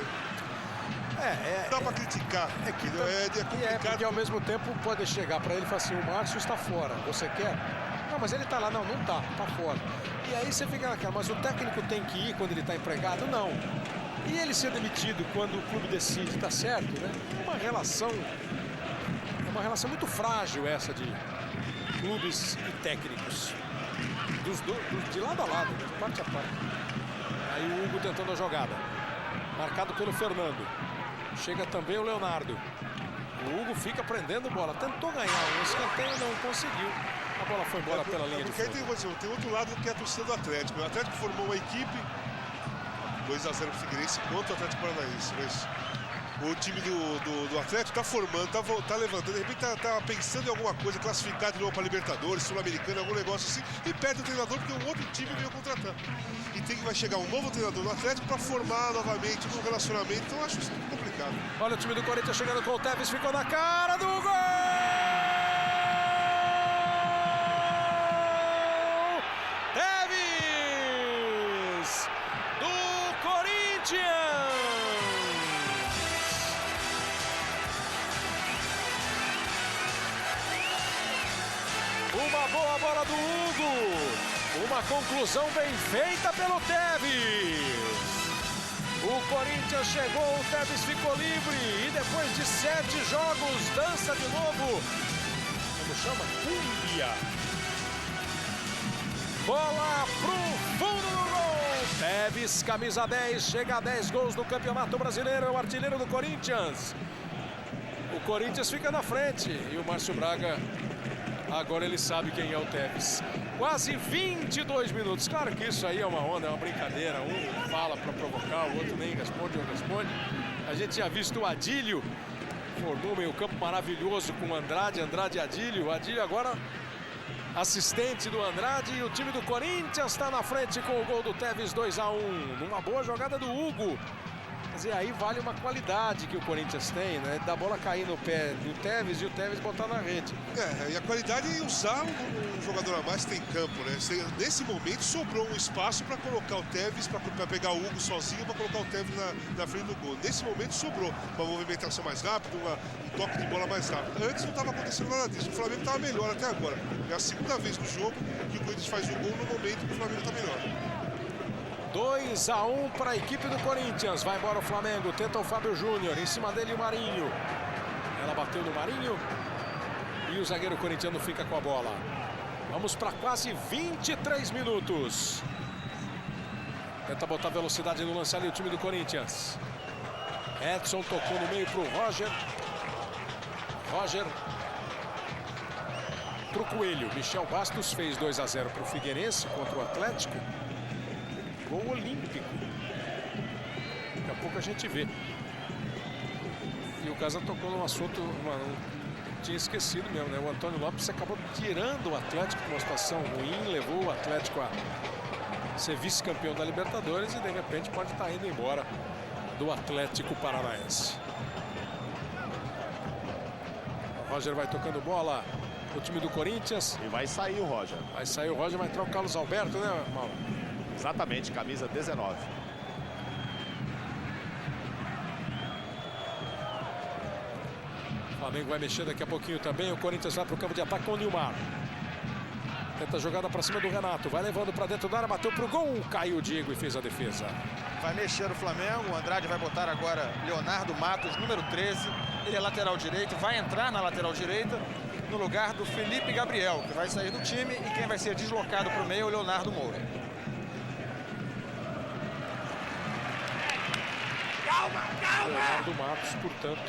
Não dá para criticar, é complicado. Porque ao mesmo tempo pode chegar para ele e falar assim, o Márcio está fora, você quer? Não, mas ele está lá, não está fora. E aí você fica naquela, mas o técnico tem que ir quando ele está empregado? Não. E ele ser demitido quando o clube decide, tá certo, né? É uma relação muito frágil essa de clubes e técnicos. De lado a lado, de parte a parte. Aí o Hugo tentando a jogada. Marcado pelo Fernando. Chega também o Leonardo. O Hugo fica prendendo bola. Tentou ganhar um escanteio, não conseguiu. A bola foi embora pela linha de fundo. Porque aí tem outro lado que é a torcida do Atlético. O Atlético formou uma equipe 2-0 pro Figueirense contra o Atlético Paranaense. Mas o time do Atlético tá formando, tá levantando, de repente tá pensando em alguma coisa, classificar de novo para Libertadores, Sul-Americana, algum negócio assim, e perde o treinador porque um outro time veio contratar. E vai chegar um novo treinador no Atlético para formar novamente um relacionamento, então eu acho isso muito complicado. Olha o time do Corinthians chegando com o Tevez, ficou na cara do gol! Tevez! Do Corinthians! Uma boa bola do Hugo. Uma conclusão bem feita pelo Tevez. O Corinthians chegou, o Tevez ficou livre. E depois de 7 jogos, dança de novo. Como chama? Cúmbia. Bola pro fundo do gol. Tevez, camisa 10, chega a 10 gols no Campeonato Brasileiro. É o artilheiro do Corinthians. O Corinthians fica na frente. E o Márcio Braga... Agora ele sabe quem é o Tevez. Quase 22 minutos. Claro que isso aí é uma onda, é uma brincadeira. Um fala para provocar, o outro nem responde ou responde. A gente tinha visto o Adílio. Formou um meio-campo maravilhoso com o Andrade e Adílio. O Adílio agora assistente do Andrade. E o time do Corinthians está na frente com o gol do Tevez 2-1. Numa boa jogada do Hugo. Quer dizer, aí vale uma qualidade que o Corinthians tem, né? Da bola cair no pé do Tevez e o Tevez botar na rede. E a qualidade é usar um jogador a mais que tem campo, né? Nesse momento sobrou um espaço para colocar o Tevez, para pegar o Hugo sozinho, para colocar o Tevez na frente do gol. Nesse momento sobrou uma movimentação mais rápida, um toque de bola mais rápido. Antes não estava acontecendo nada disso. O Flamengo estava melhor até agora. É a segunda vez no jogo que o Corinthians faz o gol no momento que o Flamengo está melhor. 2-1 para a equipe do Corinthians. Vai embora o Flamengo. Tenta o Fábio Júnior. Em cima dele o Marinho. Ela bateu no Marinho. E o zagueiro corintiano fica com a bola. Vamos para quase 23 minutos. Tenta botar velocidade no lance ali o time do Corinthians. Edson tocou no meio para o Roger. Roger para o Coelho. Michel Bastos fez 2-0 para o Figueirense contra o Atlético. Gol olímpico. Daqui a pouco a gente vê. E o Casa tocou num assunto, tinha esquecido mesmo, né? O Antônio Lopes acabou tirando o Atlético de uma situação ruim, levou o Atlético a ser vice-campeão da Libertadores e de repente pode estar indo embora do Atlético Paranaense. O Roger vai tocando bola. O time do Corinthians. E vai sair o Roger. Vai sair o Roger, vai entrar o Carlos Alberto, né, Mauro? Exatamente, camisa 19. O Flamengo vai mexer daqui a pouquinho também. O Corinthians vai para o campo de ataque com o Nilmar. Tenta a jogada para cima do Renato. Vai levando para dentro da área. Bateu pro gol. Caiu o Diego e fez a defesa. Vai mexer o Flamengo. O Andrade vai botar agora Leonardo Matos, número 13. Ele é lateral direito. Vai entrar na lateral direita no lugar do Felipe Gabriel, que vai sair do time. E quem vai ser deslocado para o meio é o Leonardo Moura. Leonardo Matos, portanto,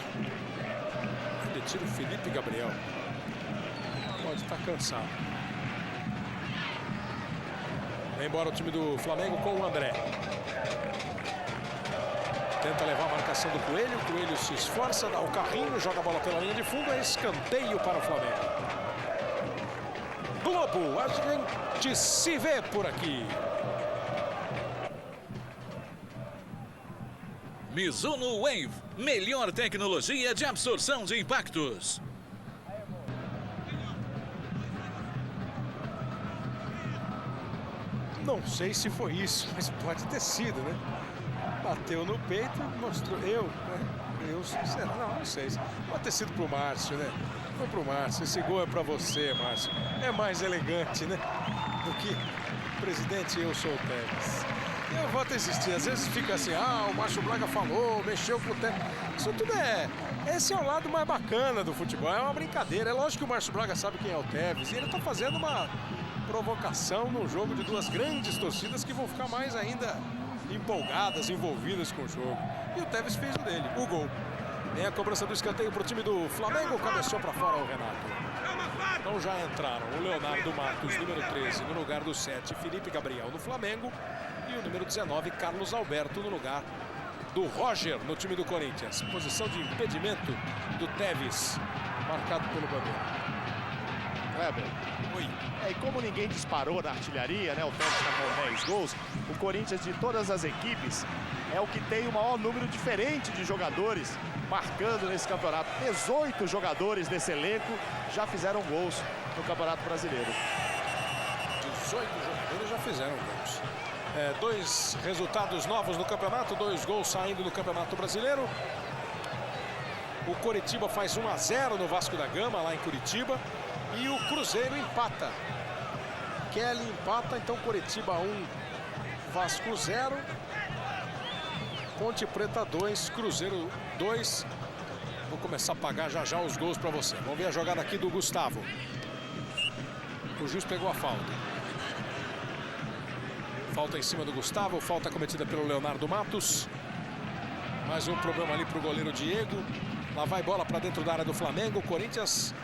ele tira o Felipe Gabriel. Pode estar cansado. Vem embora o time do Flamengo com o André. Tenta levar a marcação do Coelho. O Coelho se esforça, dá o carrinho, joga a bola pela linha de fundo. É escanteio para o Flamengo. Globo, a gente se vê por aqui. Mizuno Wave, melhor tecnologia de absorção de impactos. Não sei se foi isso, mas pode ter sido, né? Bateu no peito e mostrou. Será? Não sei. Pode ter sido pro Márcio, né? Foi pro Márcio. Esse gol é pra você, Márcio. É mais elegante, né? Do que presidente, eu sou o Tevez. Eu volto a insistir. Às vezes fica assim, o Márcio Braga falou, mexeu com o Tevez. Isso tudo esse é o lado mais bacana do futebol. É uma brincadeira. É lógico que o Márcio Braga sabe quem é o Tevez. E ele tá fazendo uma provocação num jogo de duas grandes torcidas que vão ficar mais ainda empolgadas, envolvidas com o jogo. E o Tevez fez o dele, o gol. Vem a cobrança do escanteio para o time do Flamengo, cabeceou para fora o Renato. Então já entraram o Leonardo Matos, número 13, no lugar do 7, Felipe Gabriel no Flamengo, e o número 19, Carlos Alberto, no lugar do Roger, no time do Corinthians. Posição de impedimento do Tevez, marcado pelo bandeira. Kleber. Oi. E como ninguém disparou na artilharia, né? O Tevez está com 10 gols. O Corinthians, de todas as equipes, é o que tem o maior número diferente de jogadores marcando nesse campeonato. 18 jogadores desse elenco já fizeram gols no Campeonato Brasileiro. 18 jogadores já fizeram gols. Dois resultados novos no campeonato, 2 gols saindo do Campeonato Brasileiro. O Coritiba faz 1-0 no Vasco da Gama, lá em Curitiba. E o Cruzeiro empata. Kelly empata, então Coritiba 1, Vasco 0. Ponte Preta 2, Cruzeiro 2. Vou começar a pagar já os gols para você. Vamos ver a jogada aqui do Gustavo. O juiz pegou a falta. Falta em cima do Gustavo, falta cometida pelo Leonardo Matos. Mais um problema ali para o goleiro Diego. Lá vai bola para dentro da área do Flamengo. O Corinthians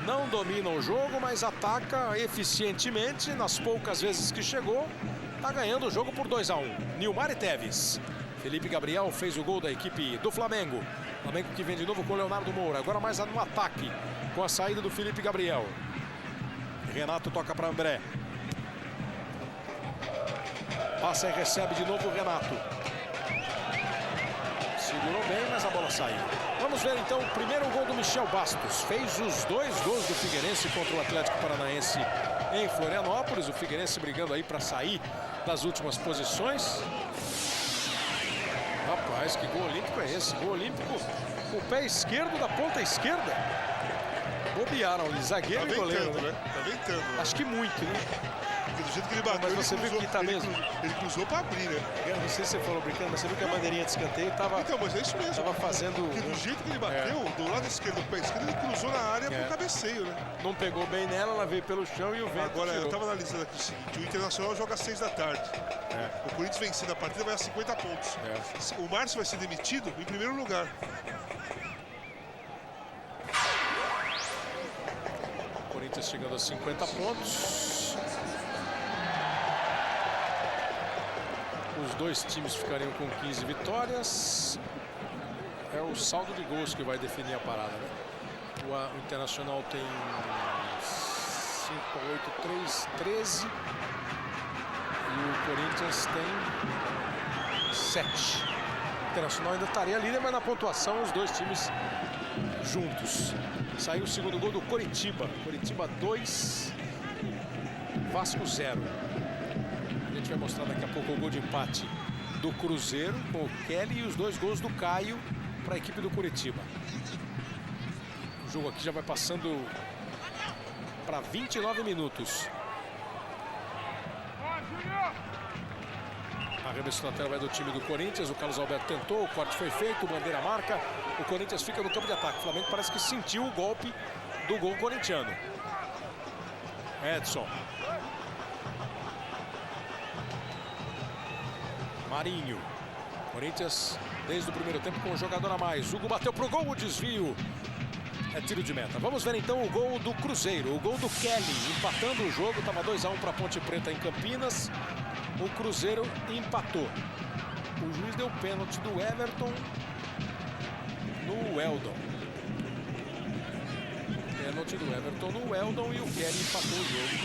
não domina o jogo, mas ataca eficientemente. Nas poucas vezes que chegou, está ganhando o jogo por 2-1. Nilmar e Tevez. Felipe Gabriel fez o gol da equipe do Flamengo. Flamengo que vem de novo com o Leonardo Moura. Agora mais no ataque, com a saída do Felipe Gabriel. Renato toca para André. Passa e recebe de novo o Renato. Segurou bem, mas a bola saiu. Vamos ver então o primeiro gol do Michel Bastos. Fez os 2 gols do Figueirense contra o Atlético Paranaense em Florianópolis. O Figueirense brigando aí para sair das últimas posições. Rapaz, que gol olímpico é esse? Gol olímpico com o pé esquerdo da ponta esquerda. Bobearam ali, zagueiro e goleiro, né? Tá ventando, né? Acho que muito, né? Porque do jeito que ele bateu, mas você viu que tá mesmo. Ele cruzou pra abrir, né? Eu não sei se você falou brincando, mas você viu que a bandeirinha de escanteio tava... Então, mas é isso mesmo. Tava fazendo... Porque do jeito que ele bateu, do lado esquerdo do pé esquerdo, ele cruzou na área pro cabeceio, né? Não pegou bem nela, ela veio pelo chão e o vento Agora, tirou. eu tava analisando aqui o seguinte, o Internacional joga às 6 da tarde. O Corinthians vencendo a partida vai a 50 pontos. O Márcio vai ser demitido em primeiro lugar. O Corinthians chegando a 50 pontos. Os dois times ficariam com 15 vitórias. É o saldo de gols que vai definir a parada, né? O Internacional tem 5, 8, 3, 13. E o Corinthians tem 7. O Internacional ainda estaria líder, mas na pontuação os dois times juntos. Saiu o segundo gol do Coritiba. Coritiba 2, Vasco 0. A gente vai mostrar daqui a pouco o gol de empate do Cruzeiro com o Kelly e os 2 gols do Caio para a equipe do Coritiba. O jogo aqui já vai passando para 29 minutos. Arremesso na tela vai do time do Corinthians. O Carlos Alberto tentou, o corte foi feito, bandeira marca. O Corinthians fica no campo de ataque. O Flamengo parece que sentiu o golpe do gol corintiano. Edson. Marinho. Corinthians desde o primeiro tempo com um jogador a mais. Hugo bateu pro gol, o desvio. É tiro de meta. Vamos ver então o gol do Cruzeiro. O gol do Kelly, empatando o jogo. Estava 2-1 para Ponte Preta em Campinas. O Cruzeiro empatou. O juiz deu pênalti do Everton no Weldon. Pênalti do Everton no Weldon e o Kelly empatou o jogo.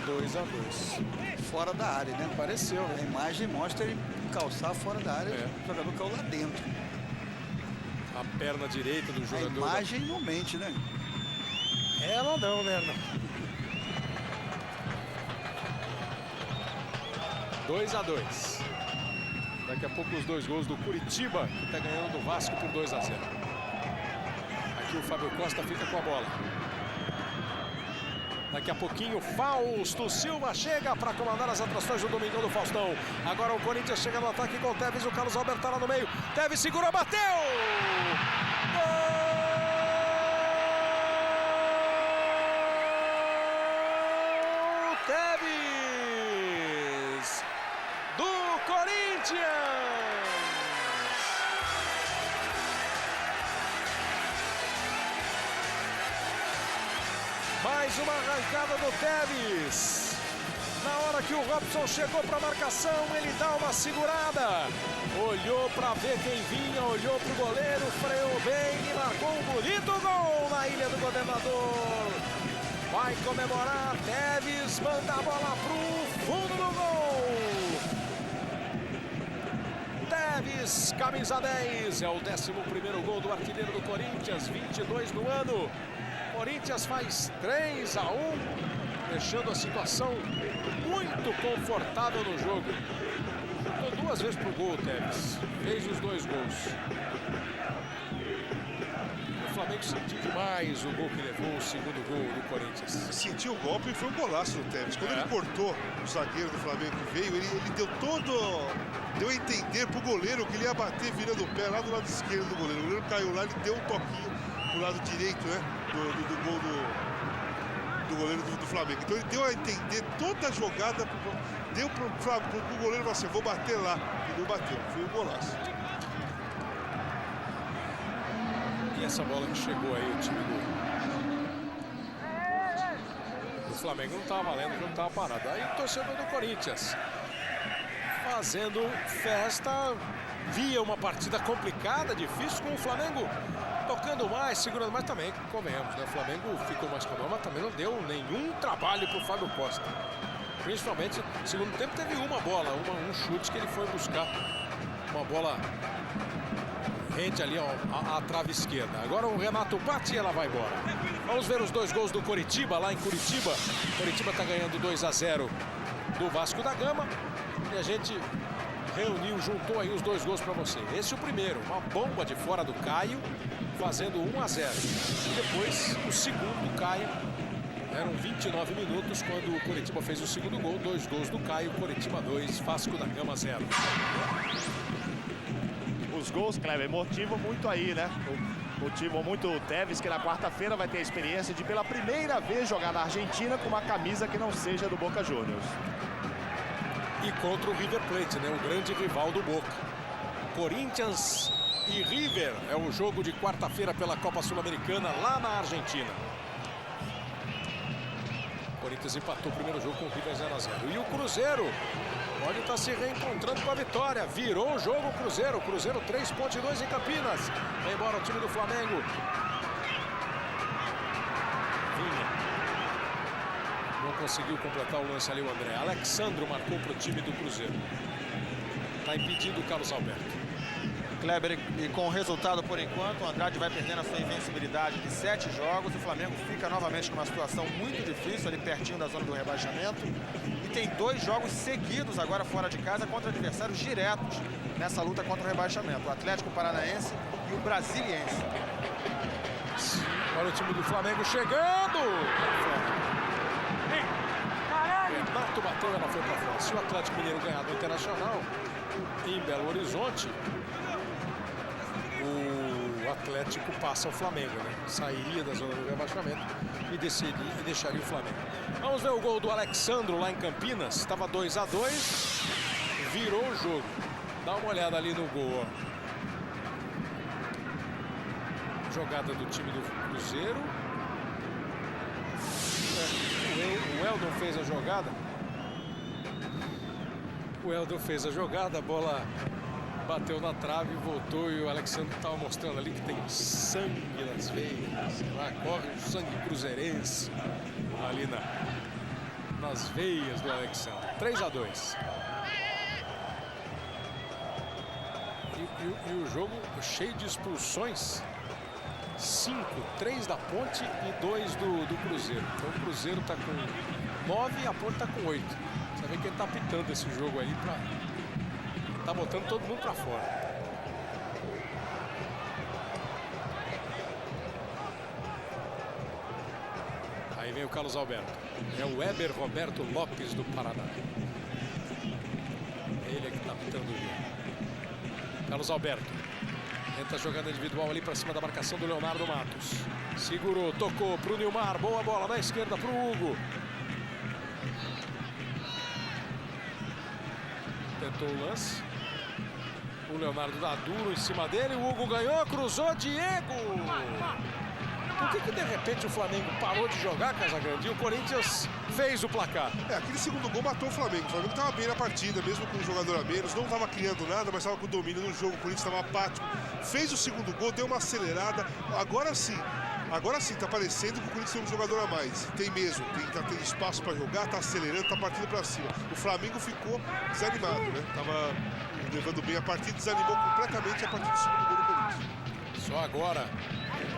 2-2. Fora da área, né? Pareceu, né? A imagem mostra ele calçar fora da área. O jogador caiu lá dentro. A perna direita do jogador. A imagem não mente, né? Ela não, né? 2-2. Daqui a pouco os dois gols do Curitiba, que está ganhando do Vasco por 2-0. Aqui o Fábio Costa fica com a bola. Daqui a pouquinho, Fausto Silva chega para comandar as atrações do Domingão do Faustão. Agora o Corinthians chega no ataque com o Tevez. O Carlos Alberto está lá no meio. Tevez segurou, bateu! Gol! Tevez! Do Corinthians! Mais uma arrancada do Tevez. Na hora que o Robson chegou para a marcação, ele dá uma segurada. Olhou para ver quem vinha, olhou para o goleiro, freou bem e marcou um bonito gol na Ilha do Governador. Vai comemorar, Tevez manda a bola para o fundo do gol. Tevez, camisa 10, é o 11º gol do artilheiro do Corinthians, 22 no ano. Corinthians faz 3-1, deixando a situação muito confortável no jogo. Chutou 2 vezes pro gol, Tevez. Fez os 2 gols. O Flamengo sentiu demais o gol que levou o segundo gol do Corinthians. Sentiu o golpe e foi um golaço do Tevez. Quando ele cortou o zagueiro do Flamengo que veio, ele deu a entender pro goleiro que ele ia bater virando o pé lá do lado esquerdo do goleiro. O goleiro caiu lá, ele deu um toquinho pro lado direito, né? Do gol do goleiro do Flamengo. Então ele deu a entender toda a jogada, deu pro goleiro assim, vou bater lá. E não bateu, foi um golaço. E essa bola que chegou aí, o time do Flamengo não estava valendo, o jogo estava parado. Aí o torcedor do Corinthians fazendo festa, via uma partida complicada, difícil, com o Flamengo tocando mais, segurando mais também, convenhamos, né? O Flamengo ficou mais comum, mas também não deu nenhum trabalho para o Fábio Costa. Principalmente, no segundo tempo teve uma bola, um chute que ele foi buscar, uma bola rente ali à trave esquerda. Agora o Renato bate e ela vai embora. Vamos ver os 2 gols do Coritiba, lá em Curitiba. Curitiba está ganhando 2-0 do Vasco da Gama. E a gente reuniu, juntou aí os 2 gols para você. Esse é o primeiro, uma bomba de fora do Caio, fazendo 1-0. E depois o segundo, Caio. Eram 29 minutos quando o Coritiba fez o segundo gol. 2 gols do Caio, Coritiba 2, Vasco da Gama 0. Os gols, Kleber, motivam muito aí, né? Motivam muito o Tevez, que na quarta-feira vai ter a experiência de pela primeira vez jogar na Argentina com uma camisa que não seja do Boca Juniors. E contra o River Plate, né? O grande rival do Boca. Corinthians e River é o jogo de quarta-feira pela Copa Sul-Americana lá na Argentina. Corinthians empatou o primeiro jogo com o River 0-0. E o Cruzeiro pode estar se reencontrando com a vitória. Virou o jogo o Cruzeiro. Cruzeiro 3,2 em Campinas. Vai embora o time do Flamengo. Vinha. Não conseguiu completar o lance ali o André. Alexandro marcou para o time do Cruzeiro. Está impedindo o Carlos Alberto. Kleber, e com o resultado por enquanto, o Andrade vai perdendo a sua invencibilidade de 7 jogos. O Flamengo fica novamente numa situação muito difícil, ali pertinho da zona do rebaixamento. E tem 2 jogos seguidos agora fora de casa contra adversários diretos nessa luta contra o rebaixamento. O Atlético Paranaense e o Brasiliense. Olha o time do Flamengo chegando! Pinto bateu, ela foi para fora. Se o Atlético Mineiro ganhar do Internacional em Belo Horizonte, o Atlético passa ao Flamengo, né? Sairia da zona do rebaixamento e deixaria o Flamengo. Vamos ver o gol do Alexandro lá em Campinas. Estava 2-2, virou o jogo. Dá uma olhada ali no gol, ó. Jogada do time do Cruzeiro. O Eldon fez a jogada. O Eldon fez a jogada, a bola bateu na trave e voltou, e o Alexandre estava mostrando ali que tem sangue nas veias. Lá corre o sangue cruzeirense ali nas veias do Alexandre. 3-2. E o jogo cheio de expulsões. 5, 3 da Ponte e 2 do Cruzeiro. Então o Cruzeiro está com 9 e a Ponte está com 8. Você vê que ele está apitando esse jogo aí para... Tá botando todo mundo para fora. Aí vem o Carlos Alberto. É o Weber Roberto Lopes do Paraná. Ele é que está apitando o jogo. Carlos Alberto. Tenta a jogada individual ali para cima da marcação do Leonardo Matos. Segurou, tocou para o Nilmar. Boa bola na esquerda para o Hugo. Tentou o lance. O Leonardo dá duro em cima dele. O Hugo ganhou, cruzou, Diego. Por que de repente o Flamengo parou de jogar, Casagrande, e o Corinthians fez o placar? Aquele segundo gol matou o Flamengo. O Flamengo estava bem na partida, mesmo com um jogador a menos. Não estava criando nada, mas estava com domínio no jogo. O Corinthians estava apático. Fez o segundo gol, deu uma acelerada. Agora sim, tá parecendo que o Corinthians tem um jogador a mais. Tem mesmo, tá tendo espaço para jogar, tá acelerando, tá partindo para cima. O Flamengo ficou desanimado, né? Tava levando bem a partida, desanimou completamente a partir do segundo gol do Corinthians. Só agora,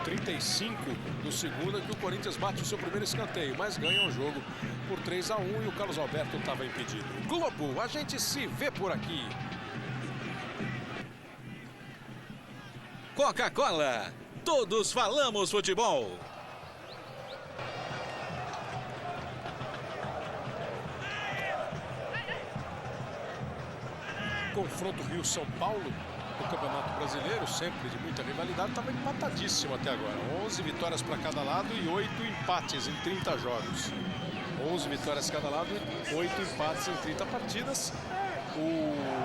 35 do segundo, que o Corinthians bate o seu primeiro escanteio, mas ganha o jogo por 3-1 e o Carlos Alberto estava impedido. Globo, a gente se vê por aqui. Coca-Cola, todos falamos futebol. Confronto Rio-São Paulo no Campeonato Brasileiro, sempre de muita rivalidade, estava empatadíssimo até agora. 11 vitórias para cada lado e 8 empates em 30 jogos. 11 vitórias cada lado e 8 empates em 30 partidas.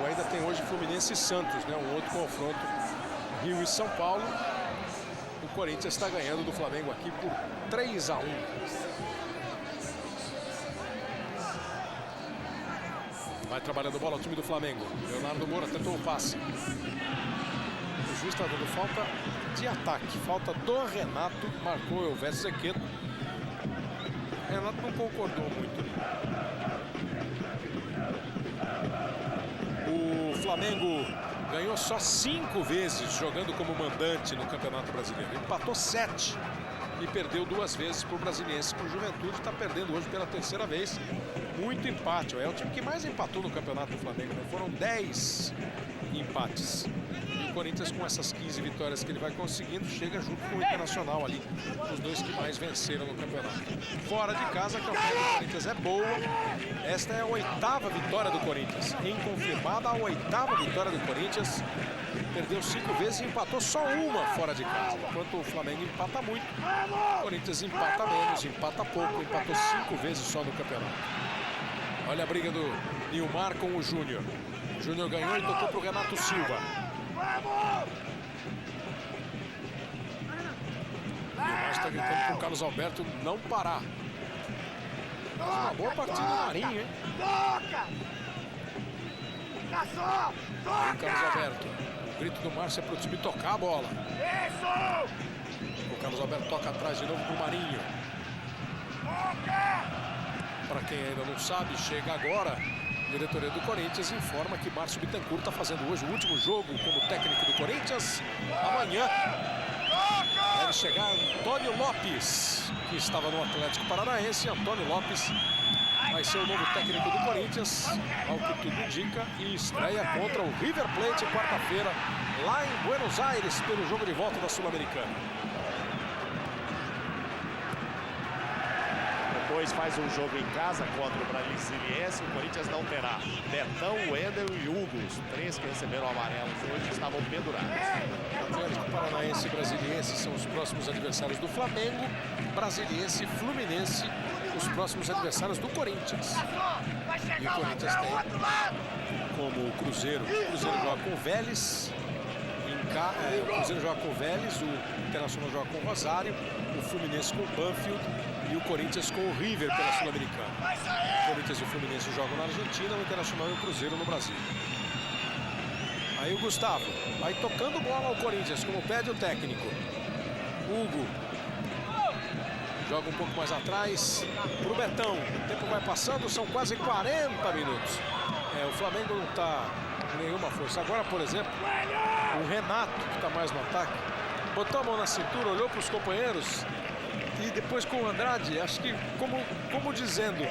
Ainda tem hoje Fluminense e Santos, né? Um outro confronto, Rio e São Paulo. O Corinthians está ganhando do Flamengo aqui por 3-1. Vai trabalhando bola o time do Flamengo. Leonardo Moura tentou o passe. O juiz está dando falta de ataque. Falta do Renato. Marcou o Elvésio Zequeto. O Renato não concordou muito. O Flamengo ganhou só 5 vezes jogando como mandante no Campeonato Brasileiro. Empatou 7 e perdeu 2 vezes para o Brasiliense. Para o Juventude está perdendo hoje pela 3ª vez. Muito empate. É o time que mais empatou no Campeonato do Flamengo, né? Foram 10 empates. E o Corinthians, com essas 15 vitórias que ele vai conseguindo, chega junto com o Internacional ali, os dois que mais venceram no campeonato. Fora de casa, a campanha do Corinthians é boa. Esta é a 8ª vitória do Corinthians. Inconfirmada, a 8ª vitória do Corinthians. Perdeu 5 vezes e empatou só 1 fora de casa. Enquanto o Flamengo empata muito, o Corinthians empata menos, empata pouco, empatou 5 vezes só no campeonato. Olha a briga do Nilmar com o Júnior. O Júnior ganhou e tocou para o Renato Silva. Nilmar está gritando para o Carlos Alberto não parar. Faz uma boa partida do Marinho, hein? Aí o Carlos Alberto. O grito do Márcio é para o time tocar a bola. O Carlos Alberto toca atrás de novo para o Marinho. Para quem ainda não sabe, chega agora. A diretoria do Corinthians informa que Márcio Bittencourt está fazendo hoje o último jogo como técnico do Corinthians. Amanhã deve chegar Antônio Lopes, que estava no Atlético Paranaense. Antônio Lopes vai ser o novo técnico do Corinthians, ao que tudo indica, e estreia contra o River Plate quarta-feira, lá em Buenos Aires, pelo jogo de volta da Sul-Americana. depois faz um jogo em casa contra o Brasiliense. O Corinthians não terá Betão, Wendel e Hugo. Os 3 que receberam amarelos hoje estavam pendurados. Atlético Paranaense e Brasiliense são os próximos adversários do Flamengo. Brasiliense e Fluminense, os próximos adversários do Corinthians. E o Corinthians tem como o Cruzeiro. O Cruzeiro joga com o Vélez. O Cruzeiro joga com o Vélez, o Internacional joga com o Rosário, o Fluminense com o Banfield e o Corinthians com o River pela Sul-Americana. O Corinthians e o Fluminense jogam na Argentina, o Internacional e o Cruzeiro no Brasil. Aí o Gustavo vai tocando bola ao Corinthians, como pede o técnico. Hugo joga um pouco mais atrás para o Betão. O tempo vai passando, são quase 40 minutos. O Flamengo não está com nenhuma força. Agora, por exemplo, o Renato, que está mais no ataque, botou a mão na cintura, olhou para os companheiros e depois com o Andrade, acho que como dizendo,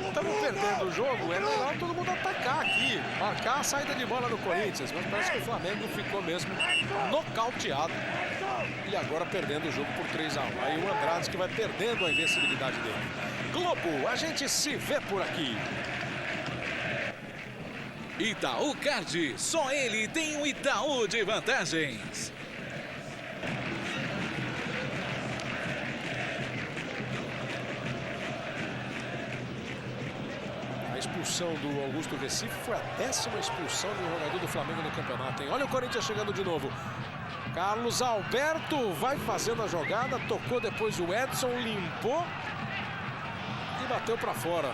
estamos perdendo o jogo, é melhor todo mundo atacar aqui, marcar a saída de bola do Corinthians, mas parece que o Flamengo ficou mesmo nocauteado e agora perdendo o jogo por 3-1. Aí o Andrade que vai perdendo a invencibilidade dele. Globo, a gente se vê por aqui. Itaú Card, só ele tem um Itaú de vantagens. A expulsão do Augusto Recife foi a 10ª expulsão de um jogador do Flamengo no campeonato, hein? Olha o Corinthians chegando de novo. Carlos Alberto vai fazendo a jogada, tocou depois o Edson, limpou e bateu para fora.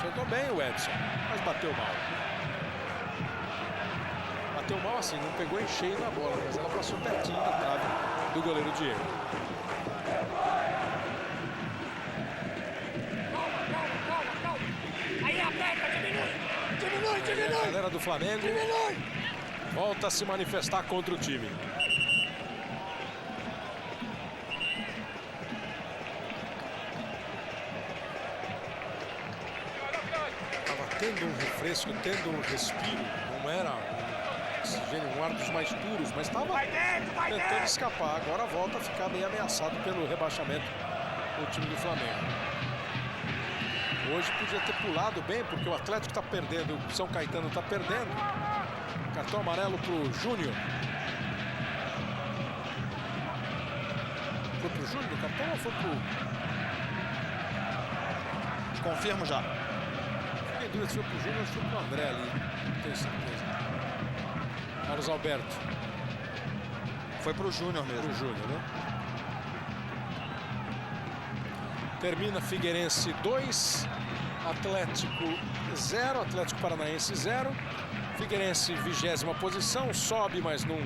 Chegou bem o Edson, mas bateu mal. Bateu mal assim, não pegou em cheio na bola, mas ela passou pertinho da trave do goleiro Diego. Aí aperta, diminui. A galera do Flamengo volta a se manifestar contra o time. Estava tendo um refresco, tendo um respiro, não era um ar dos mais puros, mas estava tentando escapar. Agora volta a ficar meio ameaçado pelo rebaixamento o time do Flamengo. Hoje podia ter pulado bem, porque o Atlético está perdendo, o São Caetano está perdendo. Cartão amarelo para o Júnior. Foi para o Júnior o cartão ou foi para o... Confirmo já. Fiquei dúvida se foi para o Júnior ou se foi para o André ali. Não tenho certeza. Carlos Alberto. Foi para o Júnior mesmo. Para o Júnior, né? Termina Figueirense 2, Atlético 0, Atlético Paranaense 0. Figueirense 20ª posição, sobe, mas não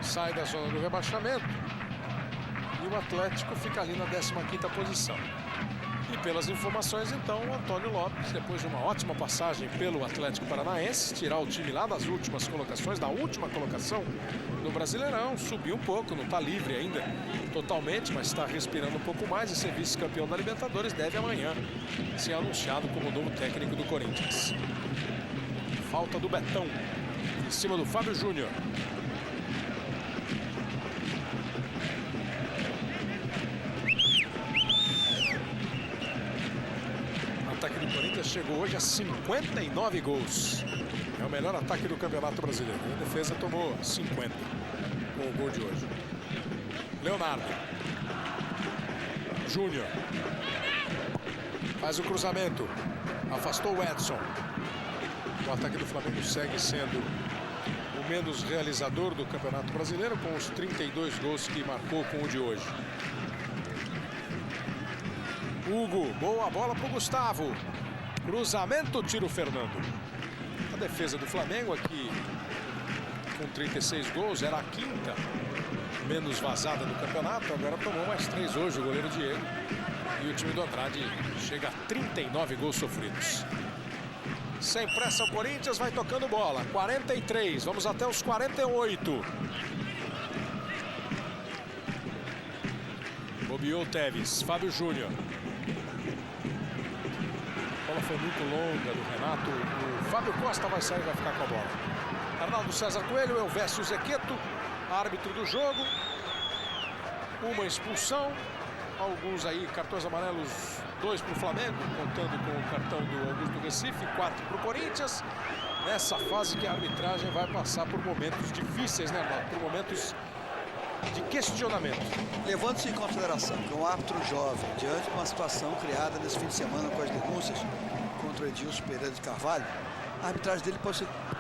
sai da zona do rebaixamento. E o Atlético fica ali na 15ª posição. E pelas informações, então, o Antônio Lopes, depois de uma ótima passagem pelo Atlético Paranaense, tirar o time lá das últimas colocações, da última colocação no Brasileirão, subiu um pouco, não está livre ainda totalmente, mas está respirando um pouco mais e ser vice-campeão da Libertadores deve amanhã ser anunciado como novo técnico do Corinthians. Falta do Betão, em cima do Fábio Júnior. O ataque do Corinthians chegou hoje a 59 gols. É o melhor ataque do Campeonato Brasileiro. A defesa tomou 50 com o gol de hoje. Leonardo. Júnior. Faz o cruzamento. Afastou o Edson. O ataque do Flamengo segue sendo o menos realizador do Campeonato Brasileiro, com os 32 gols que marcou com o de hoje. Hugo, boa bola para o Gustavo. Cruzamento, tira o Fernando. A defesa do Flamengo aqui, com 36 gols, era a 5ª menos vazada do campeonato. Agora tomou mais 3 hoje o goleiro Diego. E o time do Andrade chega a 39 gols sofridos. Sem pressa o Corinthians, vai tocando bola. 43, vamos até os 48. Bobeou Teves, Fábio Júnior. A bola foi muito longa do Renato. O Fábio Costa vai sair e vai ficar com a bola. Arnaldo César Coelho, Elvésio Zequeto, árbitro do jogo. Uma expulsão. Alguns aí, cartões amarelos, 2 para o Flamengo, contando com o cartão do Augusto Recife, 4 para o Corinthians. Nessa fase que a arbitragem vai passar por momentos difíceis, né, Arnaldo? Por momentos de questionamento. Levando-se em consideração que um árbitro jovem, diante de uma situação criada nesse fim de semana com as denúncias contra o Edilson Pereira de Carvalho, a arbitragem dele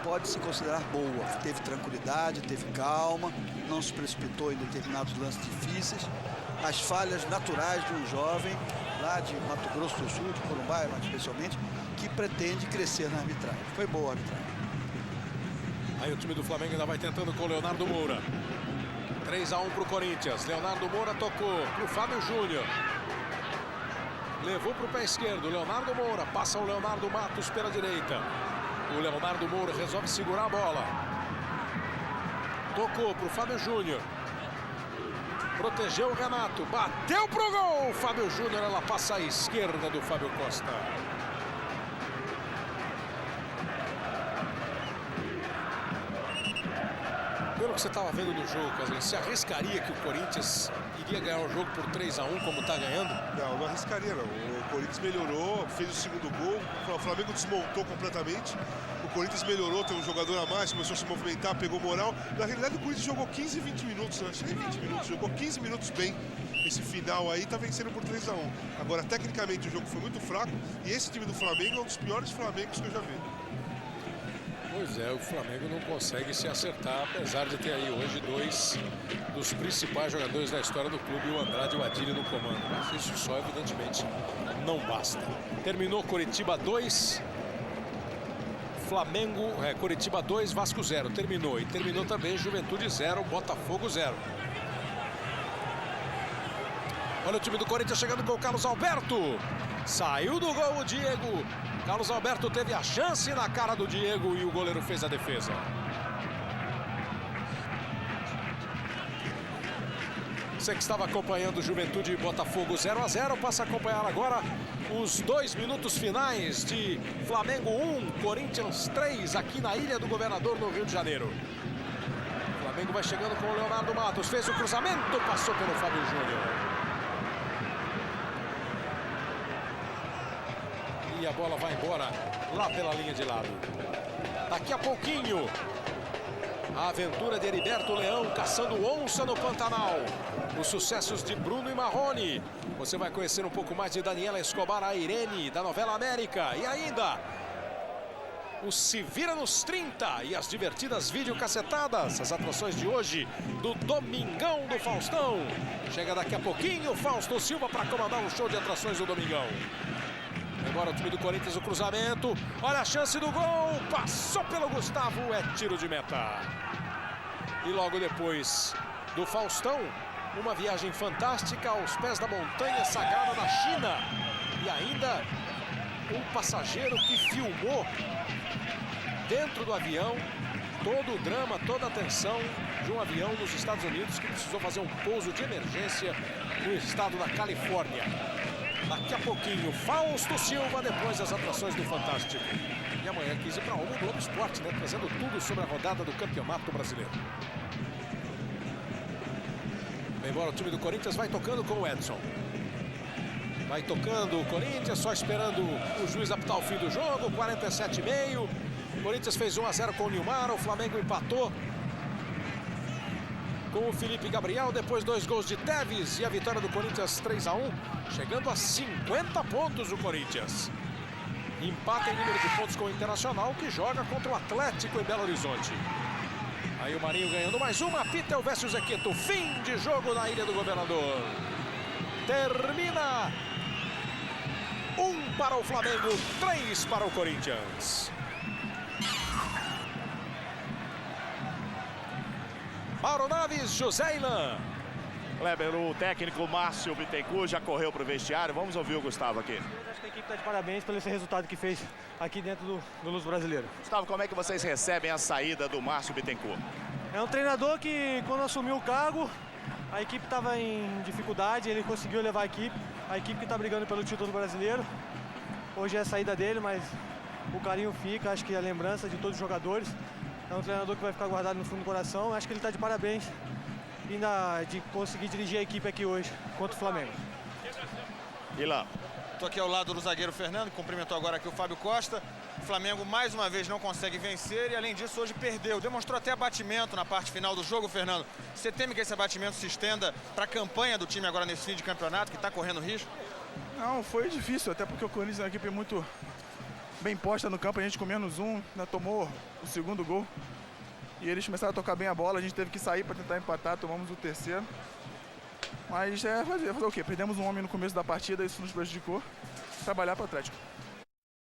pode se considerar boa. Teve tranquilidade, teve calma, não se precipitou em determinados lances difíceis. As falhas naturais de um jovem lá de Mato Grosso do Sul, de Corumbá, mais especialmente, que pretende crescer na arbitragem. Foi boa a arbitragem. Aí o time do Flamengo ainda vai tentando com o Leonardo Moura. 3-1 para o Corinthians. Leonardo Moura tocou para o Fábio Júnior. Levou para o pé esquerdo. Leonardo Moura. Passa o Leonardo Matos pela direita. O Leonardo Moura resolve segurar a bola. Tocou para o Fábio Júnior. Protegeu o Renato. Bateu pro gol. Fábio Júnior, ela passa à esquerda do Fábio Costa. Pelo que você estava vendo no jogo, Casagrande, você arriscaria que o Corinthians iria ganhar o jogo por 3-1 como está ganhando? Não arriscaria não. O Corinthians melhorou, fez o segundo gol. O Flamengo desmontou completamente. O Corinthians melhorou, tem um jogador a mais, começou a se movimentar, pegou moral. Na realidade o Corinthians jogou 15, 20 minutos, não achei 20 minutos, jogou 15 minutos bem. Esse final aí tá vencendo por 3-1. Agora, tecnicamente, o jogo foi muito fraco e esse time do Flamengo é um dos piores Flamengos que eu já vi. Pois é, o Flamengo não consegue se acertar, apesar de ter aí hoje 2 dos principais jogadores da história do clube, o Andrade e o Adílio no comando. Mas isso só, evidentemente, não basta. Terminou Coritiba 2, Coritiba 2, Vasco 0. Terminou. E terminou também Juventude 0, Botafogo 0. Olha o time do Corinthians chegando com o Carlos Alberto. Saiu do gol o Diego. Carlos Alberto teve a chance na cara do Diego e o goleiro fez a defesa. Você que estava acompanhando Juventude e Botafogo 0-0, passa a acompanhar agora os 2 minutos finais de Flamengo 1, Corinthians 3, aqui na Ilha do Governador, no Rio de Janeiro. O Flamengo vai chegando com o Leonardo Matos, fez o cruzamento, passou pelo Fábio Júnior. E a bola vai embora lá pela linha de lado. Daqui a pouquinho, a aventura de Heriberto Leão caçando onça no Pantanal. Os sucessos de Bruno e Marrone. Você vai conhecer um pouco mais de Daniela Escobar, a Irene, da novela América. E ainda, o Se Vira nos 30 e as divertidas videocassetadas. As atrações de hoje do Domingão do Faustão. Chega daqui a pouquinho o Fausto Silva para comandar o show de atrações do Domingão. Agora o time do Corinthians, o cruzamento. Olha a chance do gol. Passou pelo Gustavo. É tiro de meta. E logo depois do Faustão, uma viagem fantástica aos pés da montanha sagrada da China. E ainda um passageiro que filmou dentro do avião todo o drama, toda a tensão de um avião nos Estados Unidos que precisou fazer um pouso de emergência no estado da Califórnia. Daqui a pouquinho, Fausto Silva, depois das atrações do Fantástico. E amanhã, 15 para 1, o Globo Esporte, né? Trazendo tudo sobre a rodada do Campeonato Brasileiro. Embora o time do Corinthians vai tocando com o Edson. Vai tocando o Corinthians, só esperando o juiz apitar o fim do jogo, 47,5. O Corinthians fez 1-0 com o Nilmar, o Flamengo empatou com o Felipe Gabriel, depois 2 gols de Teves e a vitória do Corinthians 3-1, chegando a 50 pontos o Corinthians. Empata em número de pontos com o Internacional, que joga contra o Atlético em Belo Horizonte. Aí o Marinho ganhando mais uma, apita Elvésio Zequeto, fim de jogo na Ilha do Governador. Termina 1 para o Flamengo, 3 para o Corinthians. Mauro Naves, José Ilan. Kleber, o técnico Márcio Bittencourt já correu para o vestiário. Vamos ouvir o Gustavo aqui. Eu acho que a equipe está de parabéns pelo esse resultado que fez aqui dentro do Luz Brasileiro. Gustavo, como é que vocês recebem a saída do Márcio Bittencourt? É um treinador que, quando assumiu o cargo, a equipe estava em dificuldade, ele conseguiu levar a equipe que está brigando pelo título brasileiro. Hoje é a saída dele, mas o carinho fica, acho que a lembrança de todos os jogadores. É um treinador que vai ficar guardado no fundo do coração. Acho que ele está de parabéns ainda de conseguir dirigir a equipe aqui hoje contra o Flamengo. Ilan. Estou aqui ao lado do zagueiro Fernando, que cumprimentou agora aqui o Fábio Costa. O Flamengo mais uma vez não consegue vencer e além disso hoje perdeu. Demonstrou até abatimento na parte final do jogo, Fernando. Você teme que esse abatimento se estenda para a campanha do time agora nesse fim de campeonato, que está correndo risco? Não, foi difícil, até porque o Corinthians é uma equipe muito bem posta no campo. A gente com menos um, ainda tomou o segundo gol. E eles começaram a tocar bem a bola, a gente teve que sair para tentar empatar, tomamos o terceiro. Mas fazer o quê? Perdemos um homem no começo da partida, isso nos prejudicou. Trabalhar para o Atlético.